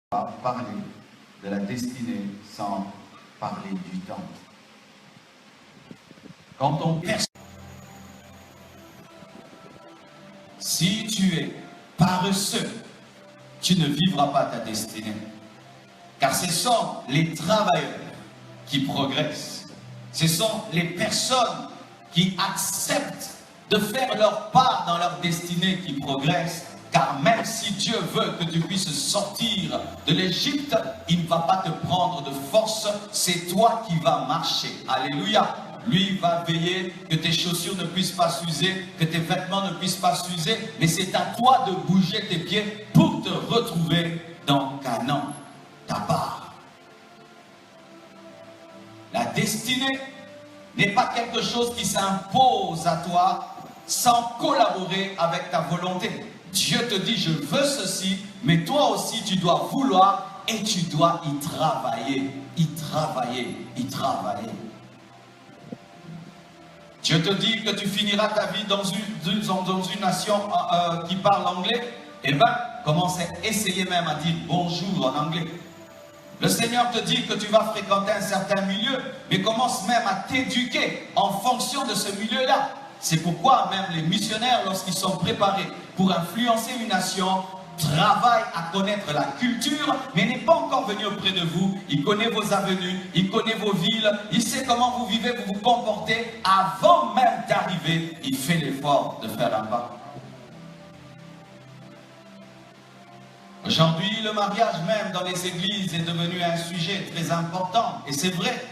pas parler de la destinée sans parler du temps. Quand on perce, si tu es paresseux, tu ne vivras pas ta destinée. Car ce sont les travailleurs qui progressent. Ce sont les personnes qui acceptent de faire leur part dans leur destinée qui progressent. Car même si Dieu veut que tu puisses sortir de l'Égypte, il ne va pas te prendre de force, c'est toi qui vas marcher. Alléluia. Lui va veiller que tes chaussures ne puissent pas s'user, que tes vêtements ne puissent pas s'user, mais c'est à toi de bouger tes pieds pour te retrouver dans Canaan, ta part. La destinée n'est pas quelque chose qui s'impose à toi sans collaborer avec ta volonté. Dieu te dit, je veux ceci, mais toi aussi tu dois vouloir et tu dois y travailler, y travailler, y travailler. Dieu te dit que tu finiras ta vie dans une nation qui parle anglais. Eh bien, commence à essayer même à dire bonjour en anglais. Le Seigneur te dit que tu vas fréquenter un certain milieu, mais commence même à t'éduquer en fonction de ce milieu-là. C'est pourquoi même les missionnaires, lorsqu'ils sont préparés pour influencer une nation, travaillent à connaître la culture, mais n'est pas encore venu auprès de vous. Il connaît vos avenues, il connaît vos villes, il sait comment vous vivez, vous vous comportez. Avant même d'arriver, il fait l'effort de faire un pas. Aujourd'hui, le mariage même dans les églises est devenu un sujet très important, et c'est vrai.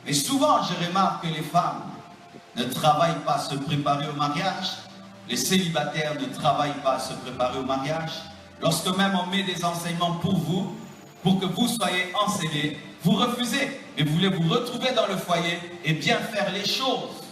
Mais souvent, je remarque que les femmes ne travaillent pas à se préparer au mariage, les célibataires ne travaillent pas à se préparer au mariage. Lorsque même on met des enseignements pour vous, pour que vous soyez enseignés, vous refusez, mais vous voulez vous retrouver dans le foyer et bien faire les choses.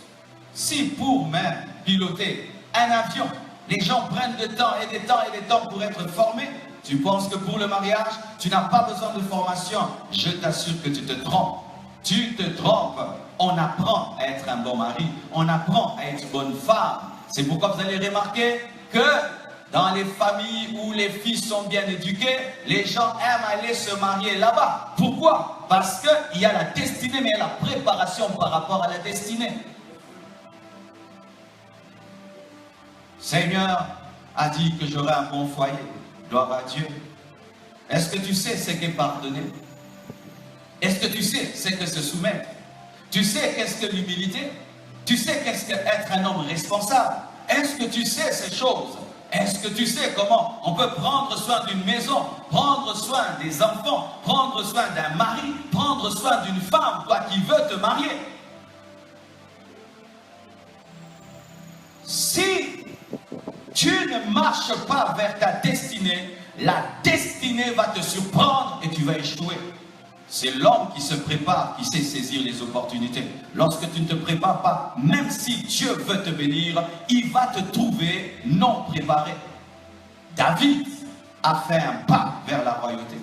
Si pour même piloter un avion, les gens prennent du temps et des temps et des temps pour être formés, tu penses que pour le mariage, tu n'as pas besoin de formation, je t'assure que tu te trompes. Tu te trompes. On apprend à être un bon mari, on apprend à être une bonne femme. C'est pourquoi vous allez remarquer que dans les familles où les filles sont bien éduquées, les gens aiment aller se marier là-bas. Pourquoi? Parce qu'il y a la destinée, mais il y a la préparation par rapport à la destinée. Seigneur a dit que j'aurai un bon foyer. Gloire à Dieu. Est-ce que tu sais ce qu'est pardonner? Est-ce que tu sais ce que se soumettre? Tu sais qu'est-ce que l'humilité? Tu sais qu'est-ce qu'être un homme responsable? Est-ce que tu sais ces choses? Est-ce que tu sais comment on peut prendre soin d'une maison, prendre soin des enfants, prendre soin d'un mari, prendre soin d'une femme, toi qui veux te marier? Si tu ne marches pas vers ta destinée, la destinée va te surprendre et tu vas échouer. C'est l'homme qui se prépare, qui sait saisir les opportunités. Lorsque tu ne te prépares pas, même si Dieu veut te bénir, il va te trouver non préparé. David a fait un pas vers la royauté.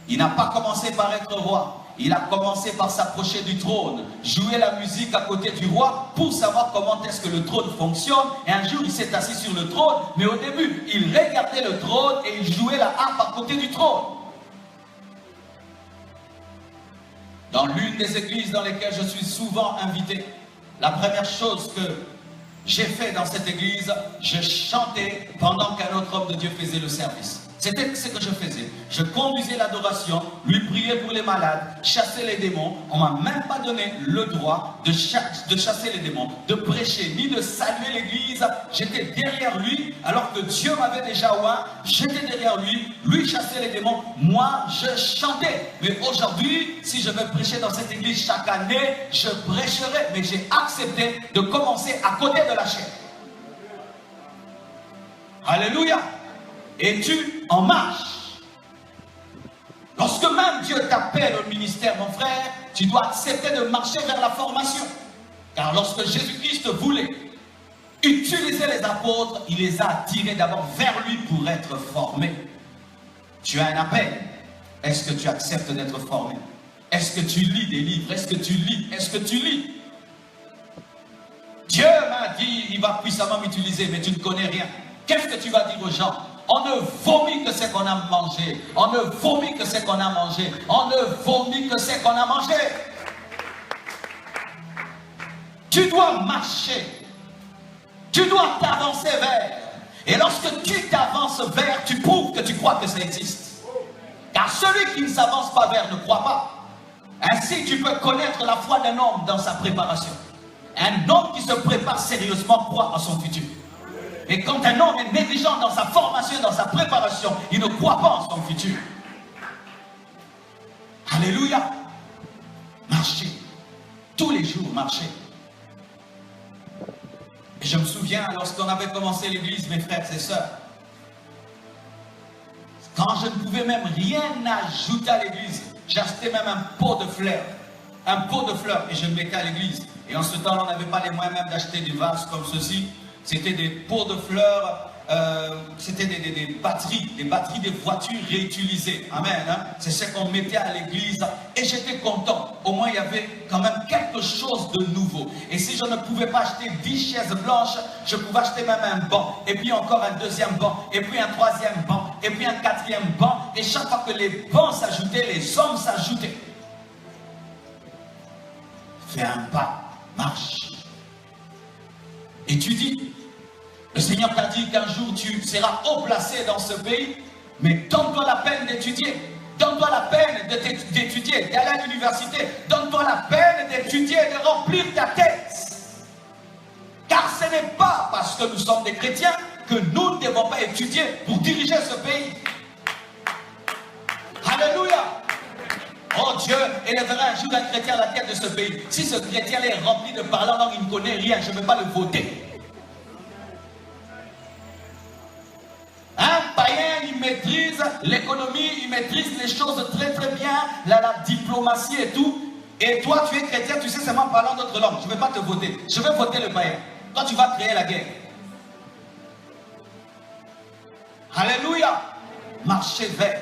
Il n'a pas commencé par être roi. Il a commencé par s'approcher du trône, jouer la musique à côté du roi pour savoir comment est-ce que le trône fonctionne. Et un jour, il s'est assis sur le trône, mais au début, il regardait le trône et il jouait la harpe à côté du trône. Dans l'une des églises dans lesquelles je suis souvent invité, la première chose que j'ai fait dans cette église, je chantais pendant qu'un autre homme de Dieu faisait le service. C'était ce que je faisais. Je conduisais l'adoration, lui priais pour les malades, chassais les démons. On ne m'a même pas donné le droit de chasser les démons, de prêcher, ni de saluer l'église. J'étais derrière lui, alors que Dieu m'avait déjà oint. J'étais derrière lui, lui chassait les démons. Moi, je chantais. Mais aujourd'hui, si je veux prêcher dans cette église chaque année, je prêcherai. Mais j'ai accepté de commencer à côté de la chair. Alléluia. Et tu en marches. Lorsque même Dieu t'appelle au ministère, mon frère, tu dois accepter de marcher vers la formation. Car lorsque Jésus-Christ voulait utiliser les apôtres, il les a attirés d'abord vers lui pour être formés. Tu as un appel. Est-ce que tu acceptes d'être formé? Est-ce que tu lis des livres? Est-ce que tu lis? Est-ce que tu lis? Dieu m'a dit, il va puissamment m'utiliser, mais tu ne connais rien. Qu'est-ce que tu vas dire aux gens? On ne vomit que ce qu'on a mangé. On ne vomit que ce qu'on a mangé. On ne vomit que ce qu'on a mangé. Tu dois marcher. Tu dois t'avancer vers. Et lorsque tu t'avances vers, tu prouves que tu crois que ça existe. Car celui qui ne s'avance pas vers ne croit pas. Ainsi, tu peux connaître la foi d'un homme dans sa préparation. Un homme qui se prépare sérieusement croit en son futur. Et quand un homme est négligent dans sa formation, dans sa préparation, il ne croit pas en son futur. Alléluia. Marcher. Tous les jours, marcher. Et je me souviens, lorsqu'on avait commencé l'église, mes frères et sœurs, quand je ne pouvais même rien ajouter à l'église, j'achetais même un pot de fleurs. Un pot de fleurs et je le mettais à l'église. Et en ce temps-là, on n'avait pas les moyens même d'acheter des vases comme ceci. C'était des pots de fleurs, c'était des batteries des voitures réutilisées. Amen. Hein? C'est ce qu'on mettait à l'église. Et j'étais content. Au moins, il y avait quand même quelque chose de nouveau. Et si je ne pouvais pas acheter 10 chaises blanches, je pouvais acheter même un banc. Et puis encore un deuxième banc. Et puis un troisième banc. Et puis un quatrième banc. Et chaque fois que les bancs s'ajoutaient, les hommes s'ajoutaient. Fais un pas, marche. Étudie. Le Seigneur t'a dit qu'un jour tu seras haut placé dans ce pays, mais donne-toi la peine d'étudier. Donne-toi la peine d'étudier, d'aller à l'université. Donne-toi la peine d'étudier, de remplir ta tête. Car ce n'est pas parce que nous sommes des chrétiens que nous ne devons pas étudier pour diriger ce pays. Alléluia. Oh, Dieu élèvera un jour un chrétien à la tête de ce pays. Si ce chrétien est rempli de parler en langue, il ne connaît rien, je ne vais pas le voter. Un païen, il maîtrise l'économie, il maîtrise les choses très très bien, la diplomatie et tout. Et toi, tu es chrétien, tu sais seulement parler en d'autres langues. Je ne vais pas te voter. Je vais voter le païen. Toi, tu vas créer la guerre. Alléluia. Marchez vers.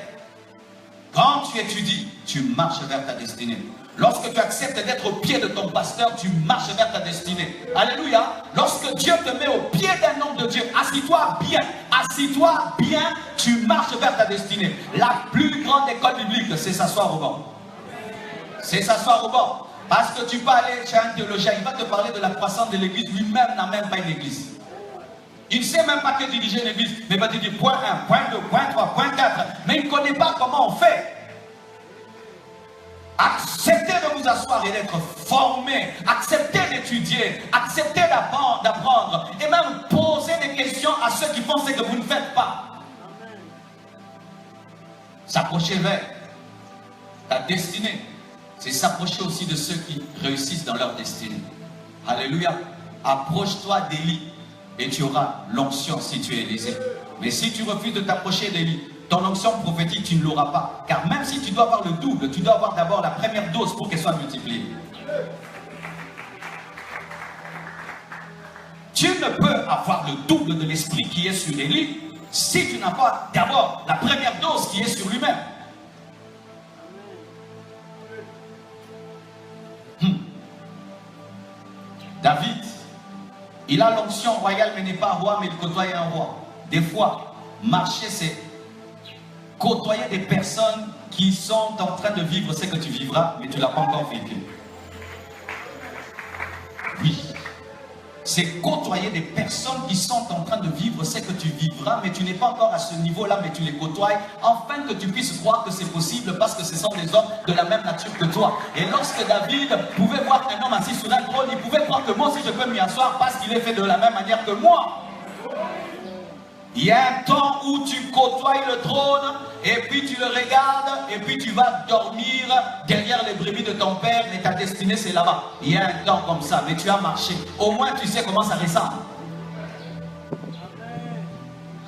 Quand tu étudies, tu marches vers ta destinée. Lorsque tu acceptes d'être au pied de ton pasteur, tu marches vers ta destinée. Alléluia. Lorsque Dieu te met au pied d'un homme de Dieu, assis-toi bien, tu marches vers ta destinée. La plus grande école biblique, c'est s'asseoir au banc. C'est s'asseoir au banc. Parce que tu peux aller chez un théologien, il va te parler de la croissance de l'église, lui-même n'a même pas une église. Il ne sait même pas que diriger une église, mais il va te dire point 1, point 2, point 3, point 4. Mais il ne connaît pas comment on fait. Acceptez de vous asseoir et d'être formé. Acceptez d'étudier. Acceptez d'apprendre. Et même poser des questions à ceux qui font ce que vous ne faites pas. S'approcher vers ta destinée. C'est s'approcher aussi de ceux qui réussissent dans leur destinée. Alléluia. Approche-toi d'Élie. Et tu auras l'onction si tu es Élisée. Mais si tu refuses de t'approcher d'Élie, ton onction prophétique, tu ne l'auras pas. Car même si tu dois avoir le double, tu dois avoir d'abord la première dose pour qu'elle soit multipliée. Tu ne peux avoir le double de l'esprit qui est sur Élie si tu n'as pas d'abord la première dose qui est sur lui-même. David, il a l'onction royale mais n'est pas roi, mais il côtoie un roi. Des fois, marcher c'est côtoyer des personnes qui sont en train de vivre ce que tu vivras, mais tu ne l'as pas encore vécu. Oui. C'est côtoyer des personnes qui sont en train de vivre ce que tu vivras, mais tu n'es pas encore à ce niveau-là, mais tu les côtoies, afin que tu puisses croire que c'est possible, parce que ce sont des hommes de la même nature que toi. Et lorsque David pouvait voir un homme assis sur un trône, il pouvait croire que moi aussi je peux m'y asseoir, parce qu'il est fait de la même manière que moi. Il y a un temps où tu côtoies le trône, et puis tu le regardes, et puis tu vas dormir derrière les brebis de ton père, mais ta destinée c'est là-bas. Il y a un temps comme ça, mais tu as marché. Au moins tu sais comment ça ressemble.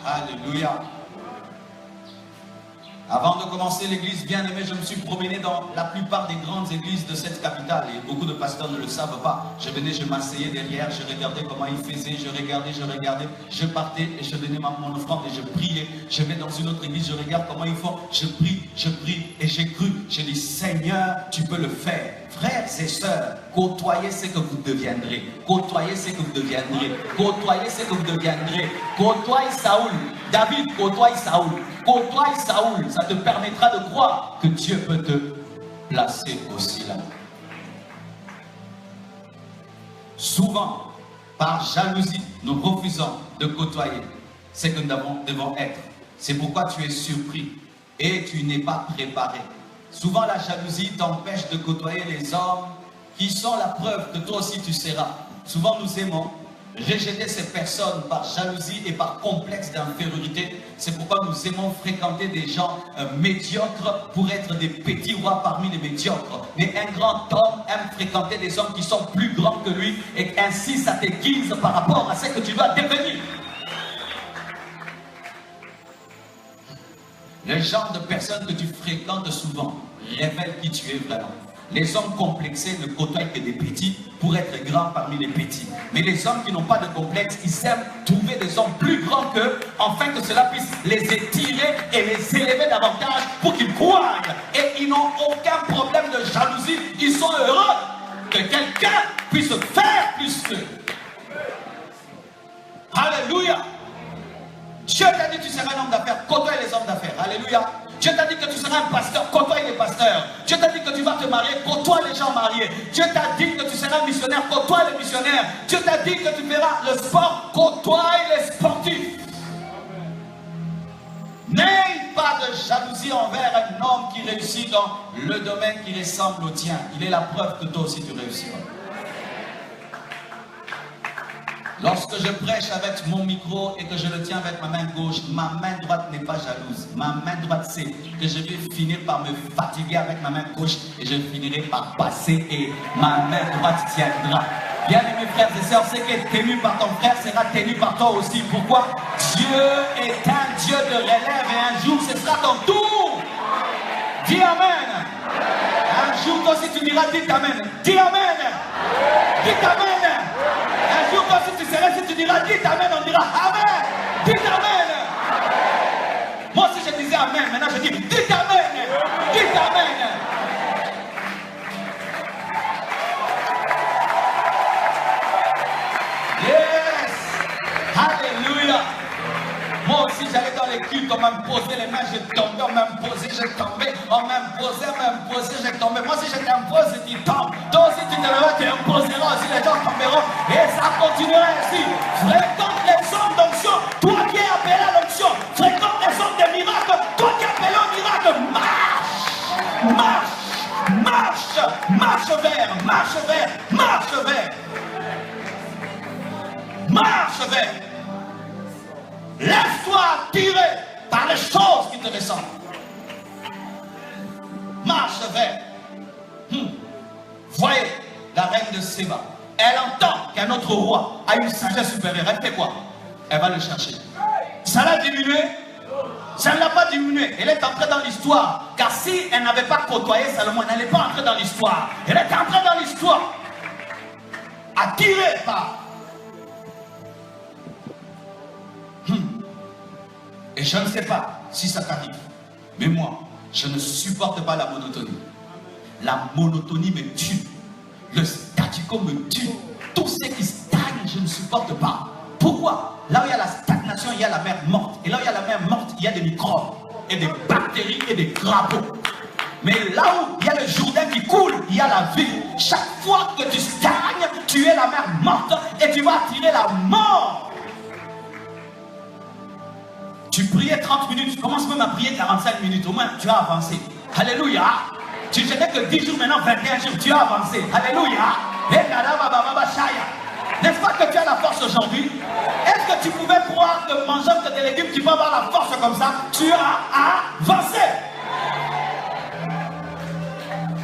Alléluia. Avant de commencer l'église bien-aimée, je me suis promené dans la plupart des grandes églises de cette capitale. Et beaucoup de pasteurs ne le savent pas. Je venais, je m'asseyais derrière, je regardais comment ils faisaient, je regardais, je partais et je donnais mon offrande et je priais. Je vais dans une autre église, je regarde comment ils font, je prie et j'ai cru. J'ai dit, Seigneur, tu peux le faire. Frères et sœurs, côtoyez ce que vous deviendrez. Côtoyez ce que vous deviendrez. Côtoyez ce que vous deviendrez. Côtoyez Saoul. David côtoie Saoul. Côtoie Saoul, ça te permettra de croire que Dieu peut te placer aussi là. Souvent, par jalousie, nous refusons de côtoyer ce que nous devons être. C'est pourquoi tu es surpris et tu n'es pas préparé. Souvent, la jalousie t'empêche de côtoyer les hommes qui sont la preuve que toi aussi tu seras. Souvent, nous aimons rejeter ces personnes par jalousie et par complexe d'infériorité. C'est pourquoi nous aimons fréquenter des gens médiocres pour être des petits rois parmi les médiocres. Mais un grand homme aime fréquenter des hommes qui sont plus grands que lui et ainsi ça t'aiguise par rapport à ce que tu dois devenir. Le genre de personnes que tu fréquentes souvent révèle qui tu es vraiment. Les hommes complexés ne côtoient que des petits pour être grands parmi les petits. Mais les hommes qui n'ont pas de complexe, ils aiment trouver des hommes plus grands qu'eux, afin que cela puisse les étirer et les élever davantage pour qu'ils croient. Et ils n'ont aucun problème de jalousie. Ils sont heureux que quelqu'un puisse faire plus qu'eux. Alléluia. Dieu t'a dit que tu seras un homme d'affaires, côtoie les hommes d'affaires. Alléluia. Dieu t'a dit que tu seras un pasteur, côtoie les pasteurs. Dieu t'a dit que tu vas te marier, côtoie les gens mariés. Dieu t'a dit que tu seras un missionnaire, côtoie les missionnaires. Dieu t'a dit que tu feras le sport, côtoie les sportifs. N'aie pas de jalousie envers un homme qui réussit dans le domaine qui ressemble au tien. Il est la preuve que toi aussi tu réussiras. Lorsque je prêche avec mon micro et que je le tiens avec ma main gauche, ma main droite n'est pas jalouse. Ma main droite sait que je vais finir par me fatiguer avec ma main gauche et je finirai par passer et ma main droite tiendra. Bien-aimés frères et sœurs, ce qui est tenu par ton frère sera tenu par toi aussi. Pourquoi? Dieu est un Dieu de relève et un jour ce sera ton tour. Dis Amen. Un jour toi aussi tu diras, dis Amen. Dis Amen. Dis Amen. Un jour, si tu serais, si tu diras, dis Amen, on dira Amen. Dis Amen. Moi aussi je disais Amen, maintenant je dis, dis Amen. Dis Amen. Yes. Alléluia. Moi aussi j'allais dans les cultes, on m'imposait les mains, je tombais, on m'imposait, je tombais, on m'imposait, je tombais. Moi si je t'impose, tu tombes. Toi aussi tu te lèveras, tu imposeras aussi, les gens tomberont. Et ça continuera ainsi. Fréquente les hommes d'onction, toi qui es appelé à l'onction. Fréquente les hommes des miracles, toi qui es appelé au miracle. Marche, marche, marche, marche vers, marche vers, marche vers. Marche vers. Laisse-toi attirer par les choses qui te ressemblent. Marche vers. Voyez, la reine de Séba, elle entend qu'un autre roi a une sagesse supérieure. Elle fait quoi? Elle va le chercher. Ça l'a diminué? Ça ne l'a pas diminué. Elle est entrée dans l'histoire. Car si elle n'avait pas côtoyé Salomon, elle n'allait pas entrer dans l'histoire. Elle est entrée dans l'histoire. Attirée par. Et je ne sais pas si ça t'arrive. Mais moi, je ne supporte pas la monotonie. La monotonie me tue. Le statu quo me tue. Tout ce qui stagne, je ne supporte pas. Pourquoi? Là où il y a la stagnation, il y a la mer morte. Et là où il y a la mer morte, il y a des microbes, et des bactéries, et des crapauds. Mais là où il y a le Jourdain qui coule, il y a la vie. Chaque fois que tu stagnes, tu es la mer morte et tu vas attirer la mort. Tu priais 30 minutes, tu commences même à prier 45 minutes, au moins tu as avancé. Alléluia. Tu n'étais que 10 jours, maintenant 21 jours, tu as avancé. Alléluia. N'est-ce pas que tu as la force aujourd'hui? Est-ce que tu pouvais croire que mangeant que des légumes, tu peux avoir la force comme ça? Tu as avancé.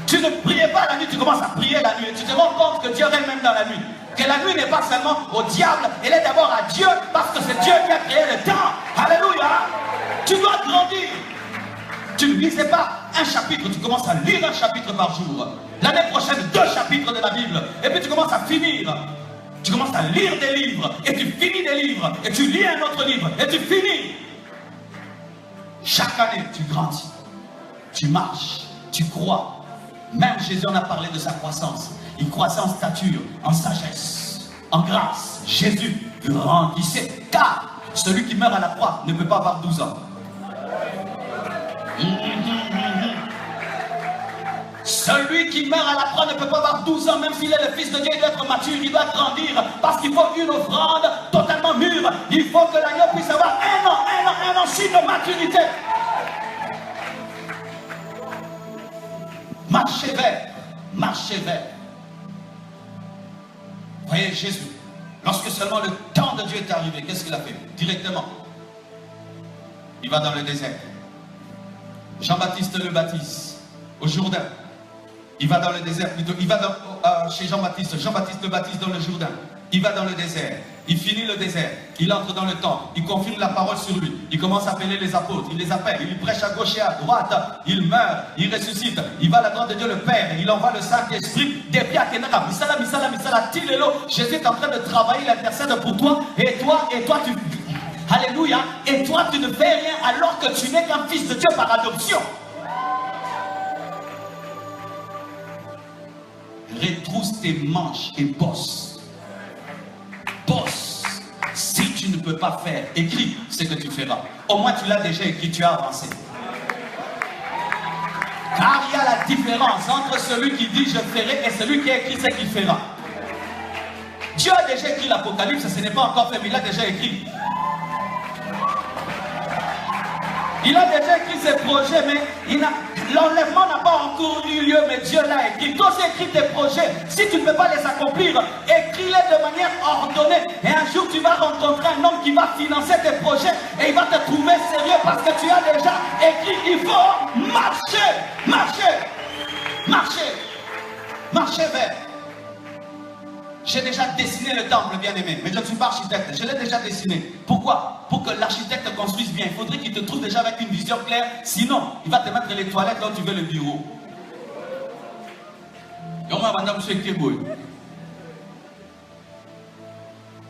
Tu ne priais pas la nuit, tu commences à prier la nuit. Tu te rends compte que Dieu règne même dans la nuit. Que la nuit n'est pas seulement au diable, elle est d'abord à Dieu, parce que c'est Dieu qui a créé le temps. Alléluia. Tu dois grandir. Tu ne lisais pas un chapitre, tu commences à lire un chapitre par jour. L'année prochaine, 2 chapitres de la Bible. Et puis tu commences à finir. Tu commences à lire des livres. Et tu finis des livres. Et tu lis un autre livre. Et tu finis. Chaque année, tu grandis. Tu marches. Tu crois. Même Jésus en a parlé de sa croissance. Il croissait en stature, en sagesse, en grâce. Jésus grandissait. Car Celui qui meurt à la croix ne peut pas avoir 12 ans. Celui qui meurt à la croix ne peut pas avoir 12 ans, même s'il est le Fils de Dieu, il doit être mature, il doit grandir, parce qu'il faut une offrande totalement mûre. Il faut que l'agneau puisse avoir un an de maturité. Marchez vers, marchez vers. Voyez Jésus, lorsque seulement le temps de Dieu est arrivé, qu'est-ce qu'il a fait? Directement, il va dans le désert. Jean-Baptiste le baptise au Jourdain. Il va dans le désert plutôt. Il va chez Jean-Baptiste. Jean-Baptiste le baptise dans le Jourdain. Il va dans le désert. Il finit le désert. Il entre dans le temple. Il confirme la parole sur lui. Il commence à appeler les apôtres. Il les appelle. Il prêche à gauche et à droite. Il meurt. Il ressuscite. Il va à la droite de Dieu le Père. Il envoie le Saint-Esprit. Jésus est en train de travailler. Il intercède pour toi. Et toi, tu... Alléluia. Et toi, tu ne fais rien alors que tu n'es qu'un fils de Dieu par adoption. Retrousse tes manches et bosse. Bosse. Si tu ne peux pas faire, écris ce que tu feras. Au moins tu l'as déjà écrit, tu as avancé. Car il y a la différence entre celui qui dit je ferai et celui qui a écrit ce qu'il fera. Dieu a déjà écrit l'Apocalypse, ce n'est pas encore fait, mais il a déjà écrit. Il a déjà écrit ses projets, mais l'enlèvement n'a pas encore eu lieu, mais Dieu l'a écrit. Toi aussi écris tes projets. Si tu ne peux pas les accomplir, écris-les de manière ordonnée. Et un jour, tu vas rencontrer un homme qui va financer tes projets et il va te trouver sérieux parce que tu as déjà écrit. Il faut marcher, marcher, marcher, marcher vers. J'ai déjà dessiné le temple, bien-aimé, mais je ne suis pas architecte, je l'ai déjà dessiné. Pourquoi? Pour que l'architecte construise bien, il faudrait qu'il te trouve déjà avec une vision claire, sinon, il va te mettre les toilettes là où tu veux le bureau.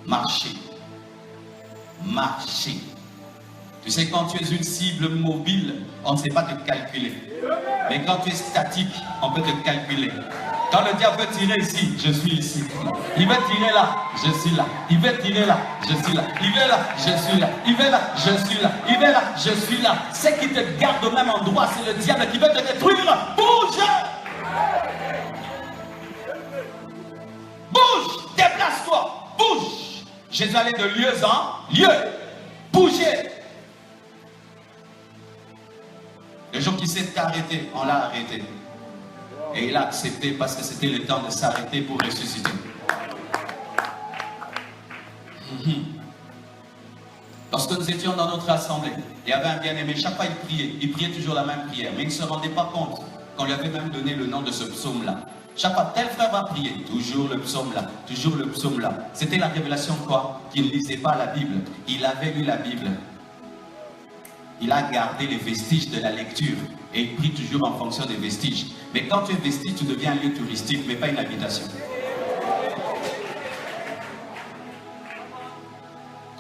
Marcher. Marcher. Tu sais, quand tu es une cible mobile, on ne sait pas te calculer. Mais quand tu es statique, on peut te calculer. Quand le diable veut tirer ici, je suis ici. Il veut tirer là, je suis là. Il veut tirer là, je suis là. Il veut là, je suis là. Il veut là, je suis là. Il veut là, je suis là. Ce qui te garde au même endroit, c'est le diable qui veut te détruire. Bouge! Bouge! Déplace-toi! Bouge! Jésus allait de lieu en lieu. Bougez! Le jour qui s'est arrêté, on l'a arrêté. Et il a accepté parce que c'était le temps de s'arrêter pour ressusciter. Lorsque nous étions dans notre assemblée, il y avait un bien-aimé, chaque fois il priait toujours la même prière, mais il ne se rendait pas compte qu'on lui avait même donné le nom de ce psaume-là. Chaque fois, tel frère va prier, toujours le psaume là, toujours le psaume là. C'était la révélation quoi? Qu'il ne lisait pas la Bible, il avait lu la Bible. Il a gardé les vestiges de la lecture et il prie toujours en fonction des vestiges. Mais quand tu es vestige, tu deviens un lieu touristique, mais pas une habitation.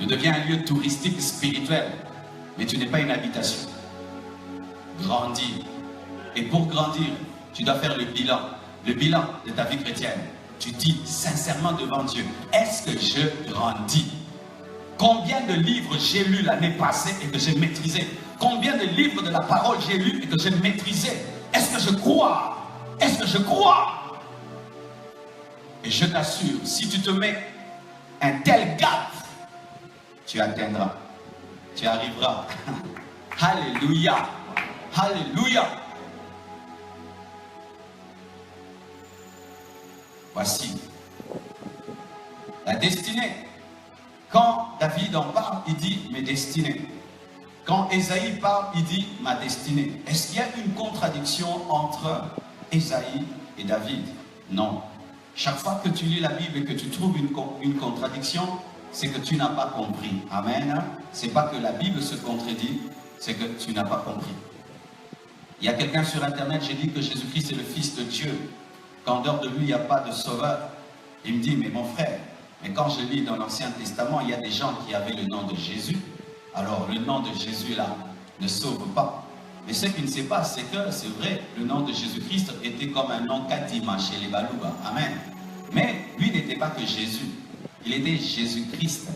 Tu deviens un lieu touristique spirituel, mais tu n'es pas une habitation. Grandir. Et pour grandir, tu dois faire le bilan de ta vie chrétienne. Tu dis sincèrement devant Dieu, est-ce que je grandis? Combien de livres j'ai lu l'année passée et que j'ai maîtrisé? Combien de livres de la parole j'ai lu et que j'ai maîtrisé? Est-ce que je crois? Est-ce que je crois? Et je t'assure, si tu te mets un tel gap, tu atteindras. Tu arriveras. Alléluia. Alléluia. Voici la destinée. Quand David en parle, il dit mes destinées. Quand Ésaïe parle, il dit ma destinée. Est-ce qu'il y a une contradiction entre Ésaïe et David? Non. Chaque fois que tu lis la Bible et que tu trouves une contradiction, c'est que tu n'as pas compris. Amen. C'est pas que la Bible se contredit, c'est que tu n'as pas compris. Il y a quelqu'un sur Internet, j'ai dit que Jésus-Christ est le Fils de Dieu. Qu'en dehors de lui, il n'y a pas de sauveur. Il me dit, mais mon frère, mais quand je lis dans l'Ancien Testament, il y a des gens qui avaient le nom de Jésus. Alors, le nom de Jésus, là, ne sauve pas. Mais ce qu'il ne sait pas, c'est que, c'est vrai, le nom de Jésus-Christ était comme un nom Kadima chez les Balouba. Amen. Mais lui n'était pas que Jésus. Il était Jésus-Christ.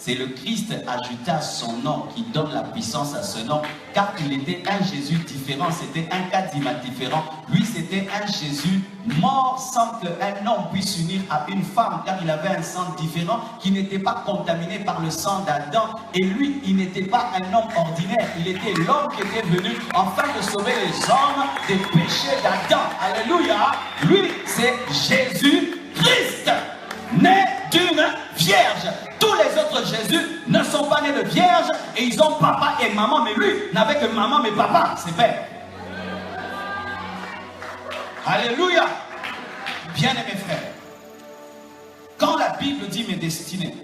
C'est le Christ ajouté à son nom qui donne la puissance à ce nom, car il était un Jésus différent, c'était un Kadima différent. Lui, c'était un Jésus mort sans qu'un homme puisse s'unir à une femme, car il avait un sang différent qui n'était pas contaminé par le sang d'Adam. Et lui, il n'était pas un homme ordinaire, il était l'homme qui était venu afin de sauver les hommes des péchés d'Adam. Alléluia! Lui, c'est Jésus-Christ, né d'une vierge. Tous les autres Jésus ne sont pas nés de vierge et ils ont papa et maman, mais lui n'avait que maman mais papa, c'est père. Alléluia. Bien-aimés frères, quand la Bible dit mes destinées,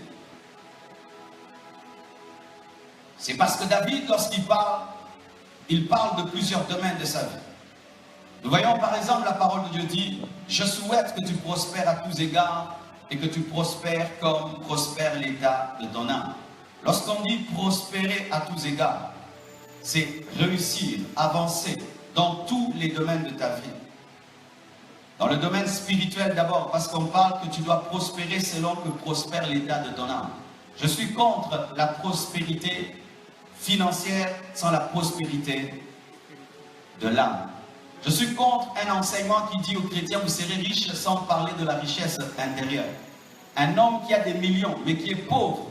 c'est parce que David, lorsqu'il parle, il parle de plusieurs domaines de sa vie. Nous voyons par exemple la parole de Dieu dit, je souhaite que tu prospères à tous égards et que tu prospères comme prospère l'état de ton âme. Lorsqu'on dit prospérer à tous égards, c'est réussir, avancer dans tous les domaines de ta vie. Dans le domaine spirituel d'abord, parce qu'on parle que tu dois prospérer selon que prospère l'état de ton âme. Je suis contre la prospérité financière sans la prospérité de l'âme. Je suis contre un enseignement qui dit aux chrétiens, vous serez riches sans parler de la richesse intérieure. Un homme qui a des millions, mais qui est pauvre,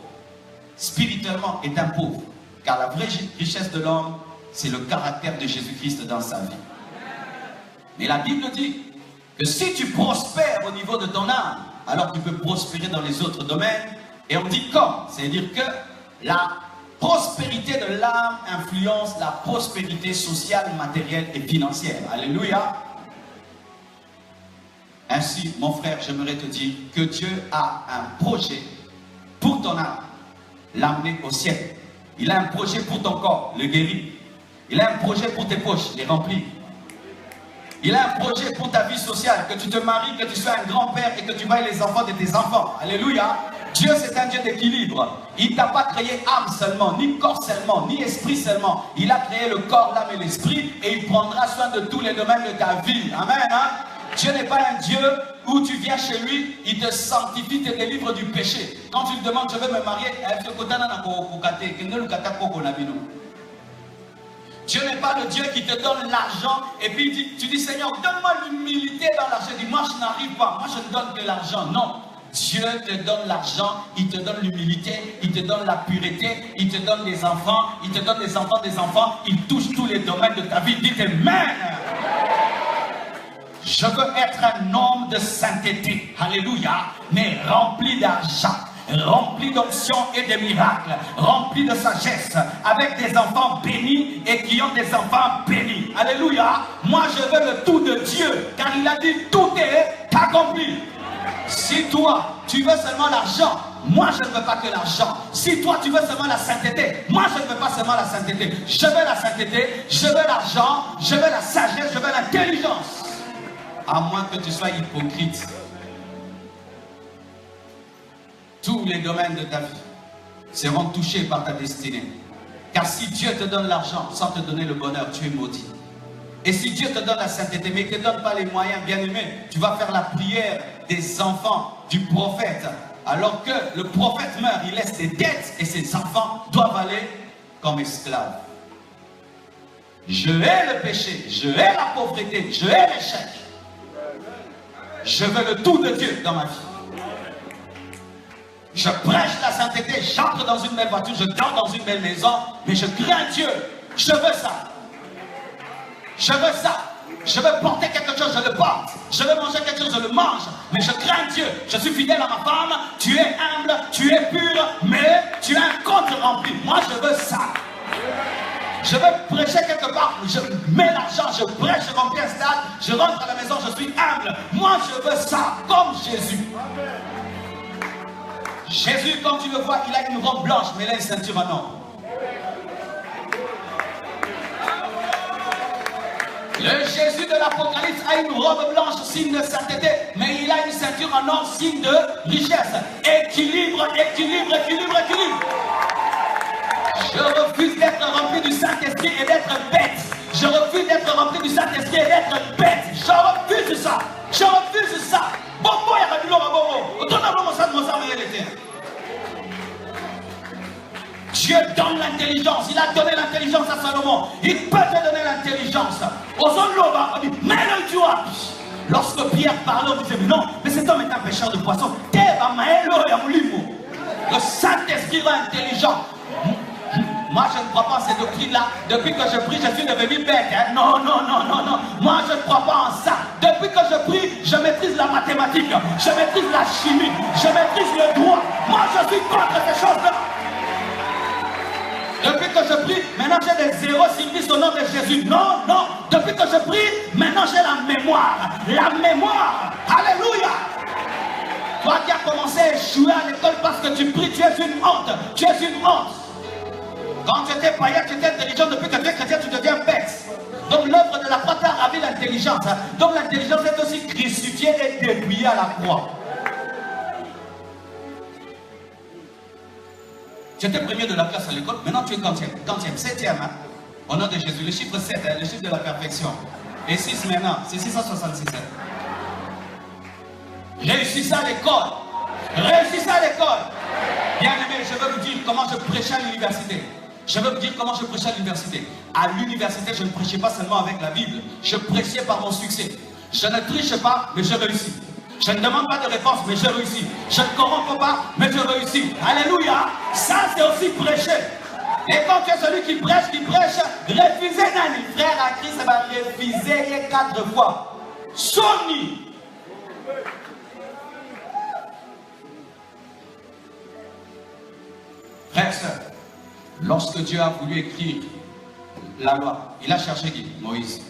spirituellement est un pauvre. Car la vraie richesse de l'homme, c'est le caractère de Jésus-Christ dans sa vie. Mais la Bible dit que si tu prospères au niveau de ton âme, alors tu peux prospérer dans les autres domaines. Et on dit comme, c'est-à-dire que la prospérité de l'âme influence la prospérité sociale, matérielle et financière. Alléluia. Ainsi, mon frère, j'aimerais te dire que Dieu a un projet pour ton âme, l'amener au ciel. Il a un projet pour ton corps, le guérir. Il a un projet pour tes poches, les remplir. Il a un projet pour ta vie sociale, que tu te maries, que tu sois un grand-père et que tu voies les enfants de tes enfants. Alléluia. Dieu, c'est un Dieu d'équilibre. Il ne t'a pas créé âme seulement, ni corps seulement, ni esprit seulement. Il a créé le corps, l'âme et l'esprit et il prendra soin de tous les domaines de ta vie. Amen. Hein? Dieu n'est pas un Dieu où tu viens chez lui, il te sanctifie, te délivre du péché. Quand tu lui demandes, je veux me marier, Dieu n'est pas le Dieu qui te donne l'argent et puis tu dis Seigneur, donne-moi l'humilité dans l'argent. Il dit, moi je n'arrive pas, moi je ne donne que l'argent. Non. Dieu te donne l'argent, il te donne l'humilité, il te donne la pureté, il te donne les enfants, il te donne les enfants des enfants, il touche tous les domaines de ta vie. Dites Amen. Je veux être un homme de sainteté, alléluia, mais rempli d'argent, rempli d'onction et de miracles, rempli de sagesse, avec des enfants bénis et qui ont des enfants bénis. Alléluia. Moi je veux le tout de Dieu, car il a dit tout est accompli. Si toi, tu veux seulement l'argent, moi je ne veux pas que l'argent. Si toi, tu veux seulement la sainteté, moi je ne veux pas seulement la sainteté. Je veux la sainteté, je veux l'argent, je veux la sagesse, je veux l'intelligence. À moins que tu sois hypocrite. Tous les domaines de ta vie seront touchés par ta destinée. Car si Dieu te donne l'argent sans te donner le bonheur, tu es maudit. Et si Dieu te donne la sainteté, mais ne te donne pas les moyens, bien aimé, tu vas faire la prière des enfants du prophète. Alors que le prophète meurt, il laisse ses dettes et ses enfants doivent aller comme esclaves. Je hais le péché, je hais la pauvreté, je hais l'échec. Je veux le tout de Dieu dans ma vie. Je prêche la sainteté, j'entre dans une belle voiture, je dors dans une belle maison, mais je crains Dieu. Je veux ça. Je veux ça. Je veux porter quelque chose, je le porte. Je veux manger quelque chose, je le mange. Mais je crains Dieu. Je suis fidèle à ma femme. Tu es humble, tu es pur, mais tu as un compte rempli. Moi, je veux ça. Je veux prêcher quelque part. Je mets l'argent, je prêche, je remplis un stade. Je rentre à la maison, je suis humble. Moi, je veux ça, comme Jésus. Jésus, quand tu le vois, il a une robe blanche, mais il a une ceinture en or. Le Jésus de l'Apocalypse a une robe blanche, signe de sainteté, mais il a une ceinture en or, signe de richesse. Équilibre, équilibre, équilibre, équilibre. Je refuse d'être rempli du Saint-Esprit et d'être bête. Je refuse d'être rempli du Saint-Esprit et d'être bête. Je refuse ça. Je refuse ça. Non, il peut te donner l'intelligence. Lorsque Pierre parlait, on disait, mais non, mais cet homme est un pêcheur de poissons. Le Saint-Esprit rend intelligent. Moi, je ne crois pas en ces doctrines-là. Depuis que je prie, je suis devenu bête. Hein? Non, non, non, non, non. Moi, je ne crois pas en ça. Depuis que je prie, je maîtrise la mathématique. Je maîtrise la chimie. Je maîtrise le droit. Moi, je suis contre ces choses-là. Depuis que je prie, maintenant j'ai des zéros sur 10 au nom de Jésus. Non, non. Depuis que je prie, maintenant j'ai la mémoire. La mémoire. Alléluia. Toi qui as commencé à échouer à l'école parce que tu pries, tu es une honte. Tu es une honte. Quand tu étais païen, tu étais intelligent. Depuis que tu es chrétien, tu deviens bête. Donc l'œuvre de la croix t'a ravi l'intelligence. Donc l'intelligence est aussi crucifiée et dépouillée à la croix. Tu étais premier de la classe à l'école, maintenant tu es quantième, 7e, hein? Au nom de Jésus, le chiffre 7, hein, le chiffre de la perfection. Et 6 maintenant, c'est 666. Hein? Réussissez à l'école. Réussissez à l'école. Bien aimé, je veux vous dire comment je prêchais à l'université. Je veux vous dire comment je prêchais à l'université. À l'université, je ne prêchais pas seulement avec la Bible. Je prêchais par mon succès. Je ne triche pas, mais je réussis. Je ne demande pas de réponse, mais je réussis. Je ne corromps pas, mais je réussis. Alléluia. Ça, c'est aussi prêcher. Et quand tu es celui qui prêche, refusez Nani. Frère à Christ, ça va refuser 4 fois. Sony. Frère, sœur, lorsque Dieu a voulu écrire la loi, il a cherché qui? Moïse.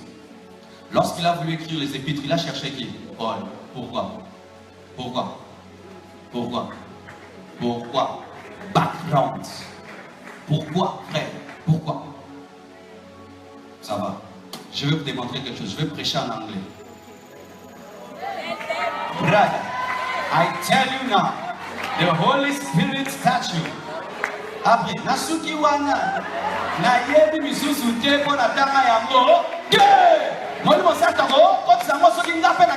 Lorsqu'il a voulu écrire les épîtres, il a cherché qui? Paul. Pourquoi? Pourquoi? Pourquoi? Pourquoi? Background. Pourquoi, frère? Pourquoi? Ça va. Je vais vous démontrer quelque chose. Je vais prêcher en anglais. Brother, I tell you now, the Holy Spirit touch you. Après, Nasuki wana, na yebi misusu te pona tanga yango. Moi, je sais que quand tu as ce qui n'a pas fait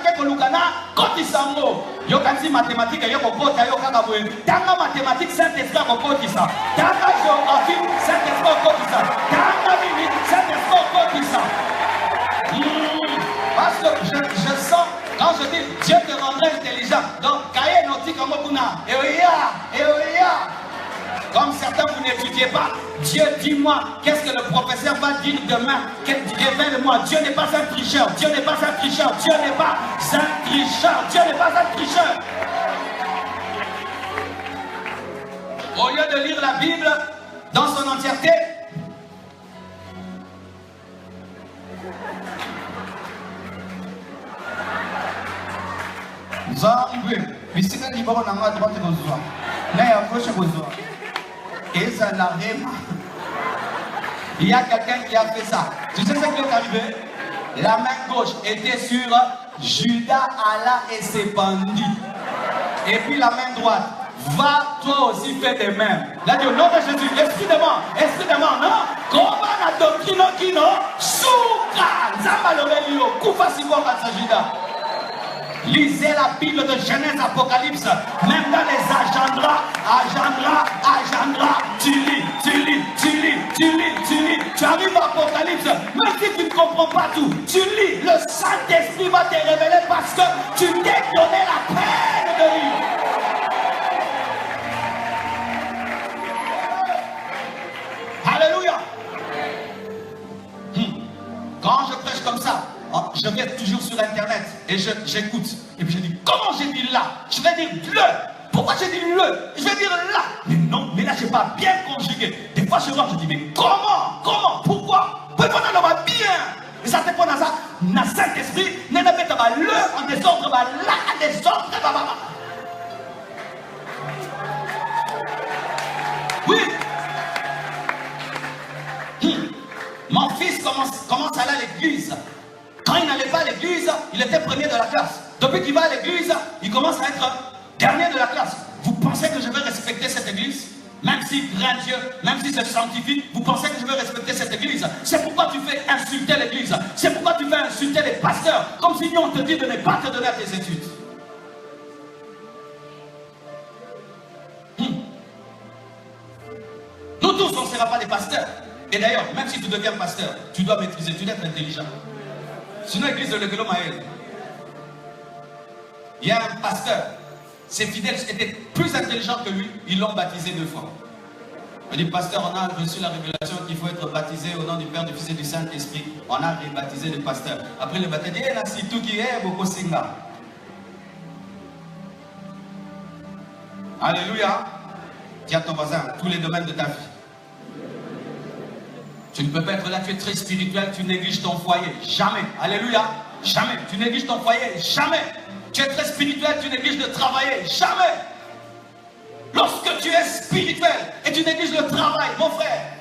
quand tu as yo kanzi mathématique yo kokota yo kaka boye tanga mathématique Saint-Esprit kokoti ça tanga géographie Saint-Esprit kokoti ça tanga biblique Saint-Esprit kokoti ça parce que je sens quand je dis Dieu te rendrait intelligent donc cahier nautique comme kuna comme certains vous n'étudiez pas, Dieu dis-moi, qu'est-ce que le professeur va dire demain? Révèle-moi, Dieu n'est pas un tricheur, Dieu n'est pas un tricheur, Dieu n'est pas un tricheur, Dieu n'est pas un tricheur. Au lieu de lire la Bible dans son entièreté, il y a quelqu'un qui a fait ça. Tu sais ce qui est arrivé? La main gauche était sur Judas, Allah et ses bandits. Et puis la main droite, va toi aussi faire des mêmes. Là, dit au nom de Jésus, esprit de mort, non? Comment la doctrine qui non? Souka, Zambalorelio, Koufa Sibora Sajida. Lisez la Bible de Genèse, Apocalypse, même dans les agendras, tu lis, tu arrives à Apocalypse, même si tu ne comprends pas tout, tu lis, le Saint-Esprit va te révéler parce que tu t'es donné la peine de lire. Alléluia. Quand je prêche comme ça, je vais toujours sur internet et j'écoute. Et puis je dis, comment j'ai dit là? Je vais dire le. Pourquoi j'ai dit le? Je vais dire là. Mais non, mais là je n'ai pas bien conjugué. Des fois je vois, je dis, mais comment? Pourquoi? Pourquoi on va bien? Et ça te prend dans ça. Dans Saint-Esprit, n'est pas le en désordre, là en désordre. Oui. Mon fils commence à aller à l'église. Quand il n'allait pas à l'église, il était premier de la classe. Depuis qu'il va à l'église, il commence à être dernier de la classe. Vous pensez que je vais respecter cette église? Même s'il craint Dieu, même si c'est scientifique, vous pensez que je vais respecter cette église? C'est pourquoi tu fais insulter l'église. C'est pourquoi tu fais insulter les pasteurs. Comme si on te dit de ne pas te donner à tes études. Nous tous, on ne sera pas des pasteurs. Et d'ailleurs, même si tu deviens pasteur, tu dois maîtriser, tu dois être intelligent. Sinon, l'église de l'Église Maël, il y a un pasteur, ses fidèles étaient plus intelligents que lui, ils l'ont baptisé 2 fois. Il dit, pasteur, on a reçu la révélation qu'il faut être baptisé au nom du Père, du Fils et du Saint-Esprit. On a rebaptisé le pasteur. Après le baptême, il dit, là, c'est tout qui est, beaucoup singa. Alléluia. Dis à ton voisin, tous les domaines de ta vie. Tu ne peux pas être là, tu es très spirituel, tu négliges ton foyer. Jamais. Alléluia. Jamais. Tu négliges ton foyer. Jamais. Tu es très spirituel, tu négliges de travailler. Jamais. Lorsque tu es spirituel et tu négliges le travail, mon frère,